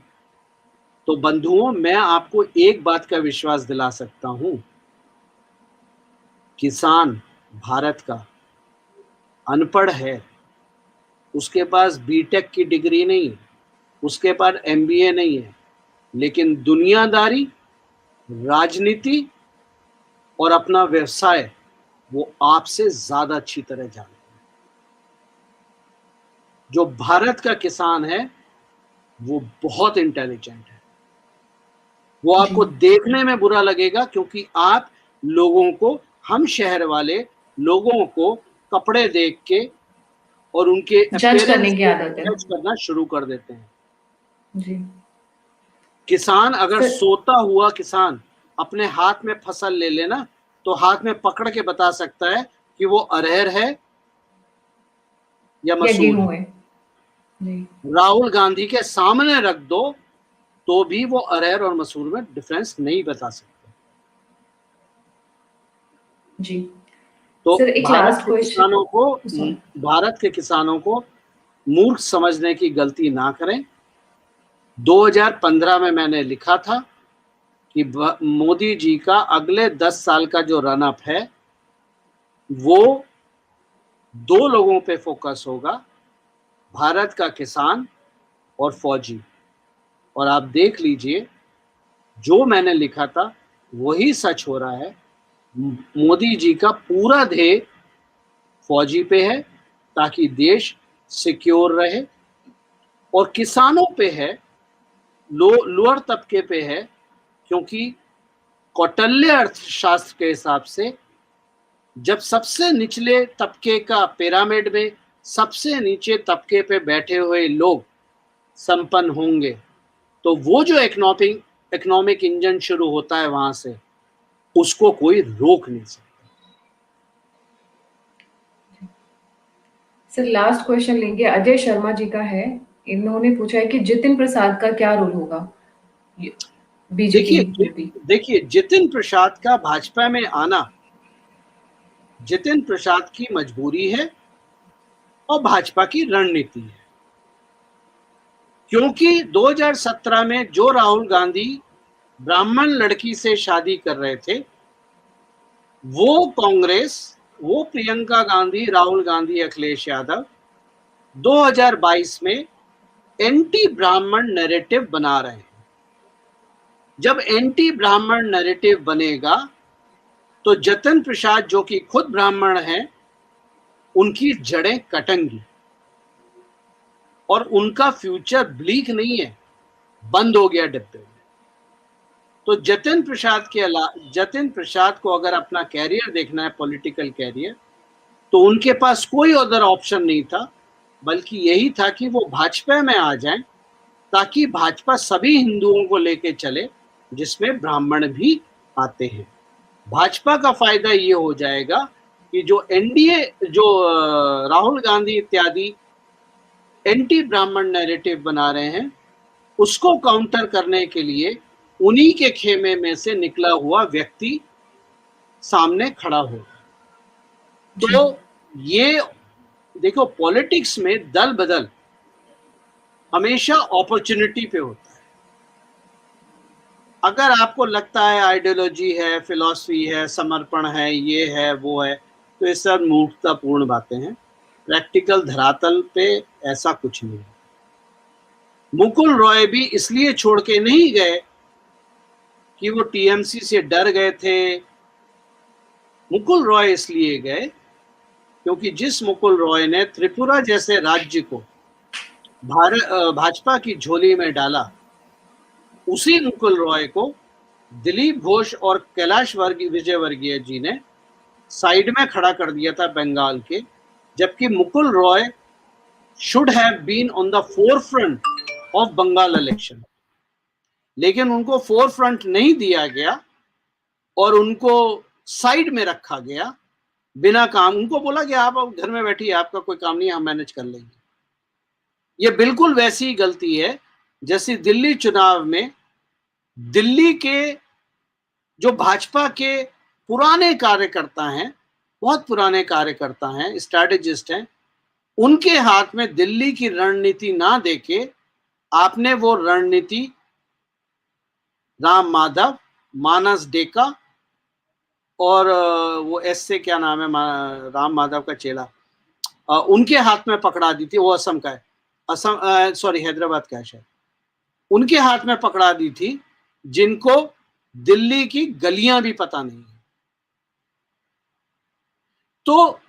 तो बंधुओं मैं आपको एक बात का विश्वास दिला सकता हूं, किसान भारत का अनपढ़ है, उसके पास बीटेक की डिग्री नहीं है, उसके पास एमबीए नहीं है, लेकिन दुनियादारी, राजनीति और अपना व्यवसाय वो आपसे ज्यादा अच्छी तरह जानता है। जो भारत का किसान है वो बहुत इंटेलिजेंट है। वो जी। आपको देखने में बुरा लगेगा क्योंकि आप लोगों को, हम शहर वाले लोगों को कपड़े देख के और उनके जज करने अपीयरेंस की को आदत है। जज करना शुरू कर देते हैं। जी। किसान अगर सर सोता हुआ किसान अपने हाथ में फसल ले लेना तो हाथ में पकड़ के बता सकता है कि वो अरहर है या या मसूर है। गेहूँ है। जी। राहुल गांधी के सामने रख दो तो भी वो अरहर और मसूर में डिफरेंस नहीं बता सकते। जी। तो सर एक लास्ट क्वेश्चन। सॉरी। भारत के किसानों को मूर्ख समझने की गलती ना करें। 2015 में मैंने लिखा था कि मोदी जी का अगले 10 साल का जो रन अप है वो दो लोगों पे फोकस होगा, भारत का किसान और फौजी। और आप देख लीजिए जो मैंने लिखा था वही सच हो रहा है। मोदी जी का पूरा ध्येय फौजी पे है ताकि देश सिक्योर रहे, और किसानों पे है, लोअर तबके पे है, क्योंकि कौटिल्य अर्थशास्त्र के हिसाब से जब सबसे निचले तबके का पिरामिड में सबसे नीचे तबके पे बैठे हुए लोग संपन्न होंगे तो वो जो इकोनॉमिक इंजन शुरू होता है वहां से उसको कोई रोक नहीं सकता। सर लास्ट क्वेश्चन लेंगे, अजय शर्मा जी का है। इन्होंने पूछा है कि जितिन प्रसाद का क्या रोल होगा बीजेपी देखिए यूपी। देखिए जितिन प्रसाद का भाजपा में आना जितिन प्रसाद की मजबूरी है और भाजपा की रणनीति है, क्योंकि 2017 में जो राहुल गांधी ब्राह्मण लड़की से शादी कर रहे थे वो कांग्रेस, वो प्रियंका गांधी, राहुल गांधी, अखिलेश यादव 2022 में एंटी ब्राह्मण नैरेटिव बना रहे हैं। जब एंटी ब्राह्मण नैरेटिव बनेगा तो जतिन प्रसाद जो कि खुद ब्राह्मण हैं उनकी जड़ें कटेंगी और उनका फ्यूचर ब्लीक नहीं है, बंद हो गया डिब्बे में। तो जतिन प्रसाद को अगर अपना कैरियर देखना है, पॉलिटिकल कैरियर, तो उनके पास कोई अदर ऑप्शन नहीं था बल्कि यही था कि वो भाजपा में आ जाएं ताकि भाजपा सभी हिंदुओं को लेके चले जिसमें ब्राह्मण भी आते हैं। भाजपा का फायदा ये हो जाएगा कि जो एनडीए, जो राहुल गांधी इत्यादि एंटी ब्राह्मण नैरेटिव बना रहे हैं उसको काउंटर करने के लिए उन्हीं के खेमे में से निकला हुआ व्यक्ति सामने खड़ा हो। जी। तो ये देखो पॉलिटिक्स में दल बदल हमेशा अपॉर्चुनिटी पे होता है। अगर आपको लगता है आइडियोलॉजी है, फिलॉसफी है, समर्पण है, ये है वो है, तो ये सब मूर्खतापूर्ण बातें हैं। प्रैक्टिकल धरातल पे ऐसा कुछ नहीं है। मुकुल रॉय भी इसलिए छोड़ के नहीं गए कि वो टीएमसी से डर गए थे। मुकुल रॉय इसलिए गए क्योंकि जिस मुकुल रॉय ने त्रिपुरा जैसे राज्य को भाजपा की झोली में डाला, उसी मुकुल रॉय को दिलीप घोष और कैलाश विजयवर्गीय जी ने साइड में खड़ा कर दिया था बंगाल के, जबकि Mukul Roy should have been on the forefront of Bengal election, लेकिन उनको फोरफ्रंट नहीं दिया गया और उनको साइड में रखा गया बिना काम। उनको बोला कि आप घर में बैठिए, आपका कोई काम नहीं, हम मैनेज कर लेंगे। ये बिल्कुल वैसी गलती है जैसी दिल्ली चुनाव में दिल्ली के जो भाजपा के पुराने कार्यकर्ता हैं, बहुत पुराने कार्यकर्ता हैं, स्ट्रैटेजिस्ट हैं, उनके हाथ में दिल्ली की रणनीति ना देके आपने वो रणनीति राम माधव, मानस डेका और वो एस से क्या नाम है राम माधव का चेला, उनके हाथ में पकड़ा दी थी। वो असम का है, असम सॉरी हैदराबाद का है शायद। उनके हाथ में पकड़ा दी थी जिनको दिल्ली की गलियां भी पता नहीं है। तो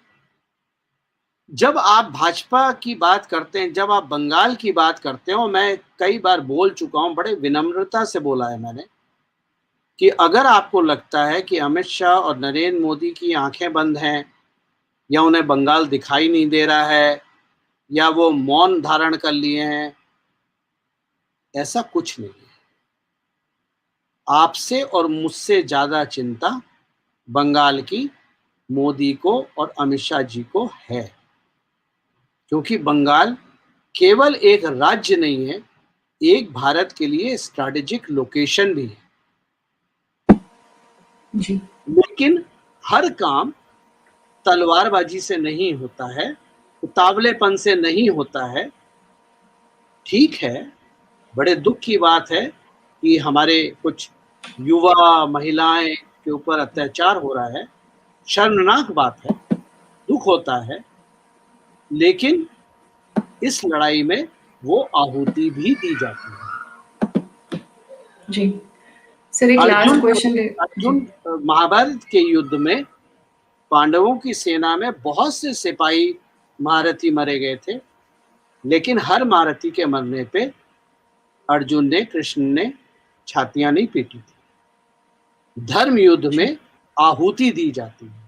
जब आप भाजपा की बात करते हैं, जब आप बंगाल की बात करते हो, मैं कई बार बोल चुका हूं, बड़े विनम्रता से बोला है मैंने कि अगर आपको लगता है कि अमित शाह और नरेंद्र मोदी की आंखें बंद हैं या उन्हें बंगाल दिखाई नहीं दे रहा है या वो मौन धारण कर लिए हैं, ऐसा कुछ नहीं है। आपसे और मुझसे ज्यादा चिंता बंगाल की मोदी को और अमित शाह जी को है, क्योंकि बंगाल केवल एक राज्य नहीं है, एक भारत के लिए स्ट्रैटेजिक लोकेशन भी है जी। लेकिन हर काम तलवारबाजी से नहीं होता है, उतावलेपन से नहीं होता है। ठीक है, बड़े दुख की बात है कि हमारे कुछ युवा महिलाएं के ऊपर अत्याचार हो रहा है, शर्मनाक बात है, दुख होता है, लेकिन इस लड़ाई में वो आहुति भी दी जाती है। जी सर, एक लास्ट क्वेश्चन। अर्जुन महाभारत के युद्ध में पांडवों की सेना में बहुत से सिपाही महारथी मरे गए थे, लेकिन हर महारथी के मरने पे अर्जुन ने, कृष्ण ने छातियां नहीं पीटी थी। धर्म युद्ध में आहुति दी जाती है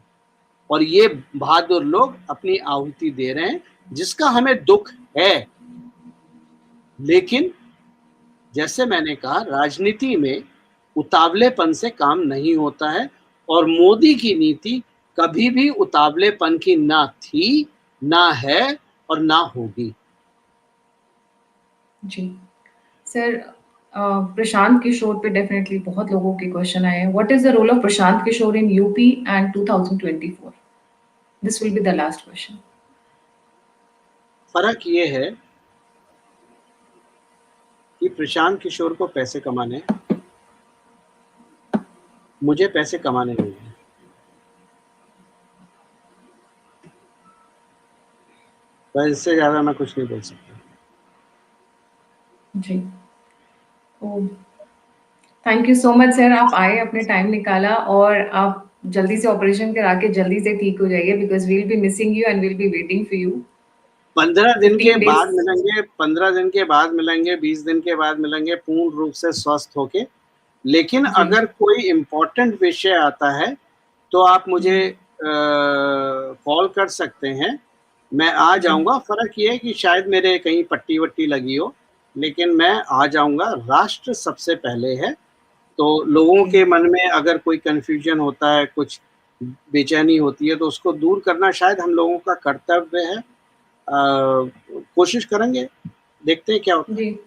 और ये बहादुर लोग अपनी आहुति दे रहे हैं, जिसका हमें दुख है। लेकिन जैसे मैंने कहा, राजनीति में उतावलेपन से काम नहीं होता है और मोदी की नीति कभी भी उतावलेपन की ना थी, ना है और ना होगी। जी सर, प्रशांत किशोर पे डेफिनेटली बहुत लोगों के क्वेश्चन आए हैं। What is the role of Prashant Kishor in UP and 2024? This will be the last question. फर्क ये है कि प्रशांत किशोर को पैसे कमाने, मुझे पैसे कमाने नहीं है। तो इससे ज्यादा मैं कुछ नहीं बोल सकता। जी, thank you so much sir, आप आए, अपने टाइम निकाला और आप जल्दी से ऑपरेशन करा के जल्दी से ठीक हो जाइए, because we'll be missing you and we'll be waiting for you. 15 दिन के 15 बाद days मिलेंगे, 15 दिन के बाद मिलेंगे, 20 दिन के बाद मिलेंगे, पूर्ण रूप से स्वस्थ होके। लेकिन जी। अगर कोई इम्पोर्टेंट विषय आता है तो आप मुझे कॉल कर सकते हैं, मैं आ जाऊंगा। फर्क ये है कि शायद मेरे कहीं पट्टी वट्टी लगी हो, लेकिन मैं आ जाऊंगा। राष्ट्र सबसे पहले है, तो लोगों के मन में अगर कोई कंफ्यूजन होता है, कुछ बेचैनी होती है, तो उसको दूर करना शायद हम लोगों का कर्तव्य है। कोशिश करेंगे, देखते हैं क्या होता है। जी,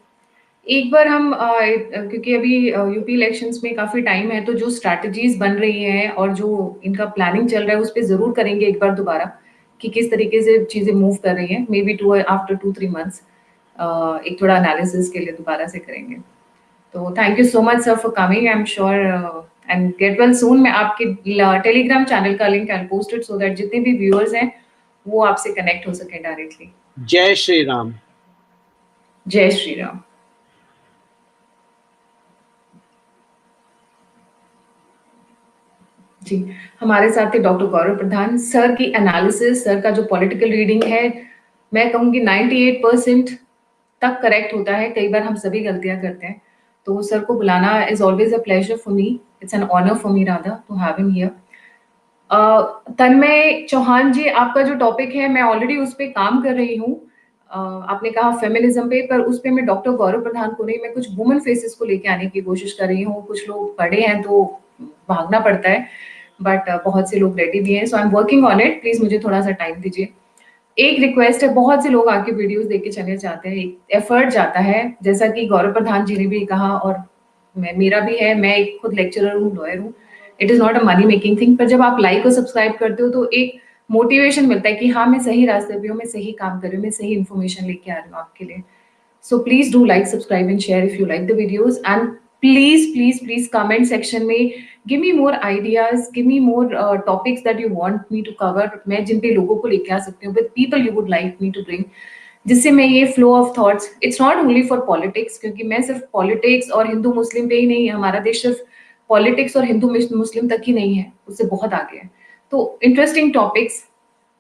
एक बार हम क्योंकि अभी यूपी इलेक्शंस में काफी टाइम है, तो जो स्ट्रैटेजीज बन रही हैं और जो इनका प्लानिंग चल रहा है उस पर जरूर करेंगे एक बार दोबारा कि किस तरीके से चीजें मूव कर रही हैं। मे बी आफ्टर 2-3 मंथ्स एक थोड़ा एनालिसिस के लिए दोबारा से करेंगे। तो thank you so much sir for coming. I am sure and get well soon. मैं आपके टेलीग्राम चैनल का link I post it so that जितने भी व्यूअर्स हैं वो आपसे कनेक्ट हो सके डायरेक्टली। जय श्री राम। जय श्री राम। जी, हमारे साथ थे डॉक्टर गौरव प्रधान। सर की एनालिसिस, सर का जो पॉलिटिकल रीडिंग है, मैं कहूँगी 98% तक करेक्ट होता है। कई बार हम सभी गलतियां करते हैं, तो सर को बुलाना is always a pleasure for me, it's an honour for me rather to have him here. Tanmay Chauhan ji, आपका जो टॉपिक है मैं ऑलरेडी उस पर काम कर रही हूँ। आपने कहा फेमिनिज्म पे, पर उस पे मैं डॉक्टर गौरव प्रधान को नहीं, मैं कुछ वुमेन फेसेस को लेके आने की कोशिश कर रही हूँ। कुछ लोग पढ़े हैं तो भागना पड़ता है, बट बहुत से लोग रेडी भी हैं, so I am working on it. Please मुझे थोड़ा सा टाइम दीजिए। एक रिक्वेस्ट है, बहुत से लोग आके वीडियोस देख के चले जाते हैं, एक एफर्ट जाता है, जैसा कि गौरव प्रधान जी ने भी कहा और मेरा भी है। मैं एक खुद लेक्चरर हूँ, लॉयर हूँ। It is not a money making thing, पर जब आप लाइक और सब्सक्राइब करते हो तो एक मोटिवेशन मिलता है कि हाँ, मैं सही रास्ते पे हूँ, मैं सही काम कर रही हूँ, मैं सही इन्फॉर्मेशन लेके आ रही हूँ आपके लिए। So please do like, subscribe and share if you like the videos, and please comment section में give me more ideas, give me more topics that you want me to cover, मैं जिन पे लोगों को लेके आ सकती हूँ, with people you would like me to bring, जिससे मैं ये flow of thoughts, it's not only for politics, क्योंकि मैं सिर्फ पॉलिटिक्स और हिंदू मुस्लिम पे ही नहीं है, हमारा देश सिर्फ पॉलिटिक्स और हिंदू मुस्लिम तक ही नहीं है, उससे बहुत आगे है। तो इंटरेस्टिंग टॉपिक्स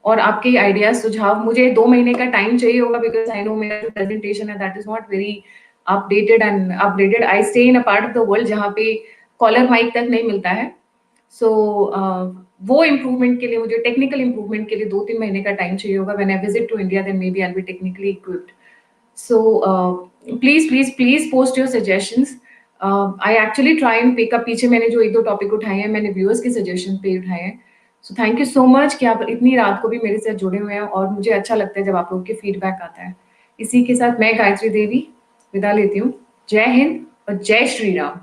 और आपके आइडियाज सुझाव, मुझे 2 महीने का टाइम चाहिए होगा, बिकॉज आई नो मेरा जो प्रेजेंटेशन है that is not very updated. I stay in a part of the world जहाँ पे कॉलर माइक तक नहीं मिलता है। सो वो इम्प्रूवमेंट के लिए, मुझे टेक्निकल इम्प्रूवमेंट के लिए 2-3 महीने का टाइम चाहिए होगा। When I visit to India then may be I be technically equipped. So please post your suggestions. I actually try and pick up, पीछे मैंने जो 1-2 टॉपिक उठाए हैं मैंने व्यूअर्स के सजेशन पे उठाए हैं। So thank you so much कि आप इतनी रात को भी मेरे साथ जुड़े हुए हैं, और मुझे अच्छा लगता है जब आप लोगों के फीडबैक आता है। इसी के साथ मैं गायत्री देवी विदा लेती हूँ। जय हिंद और जय श्री राम।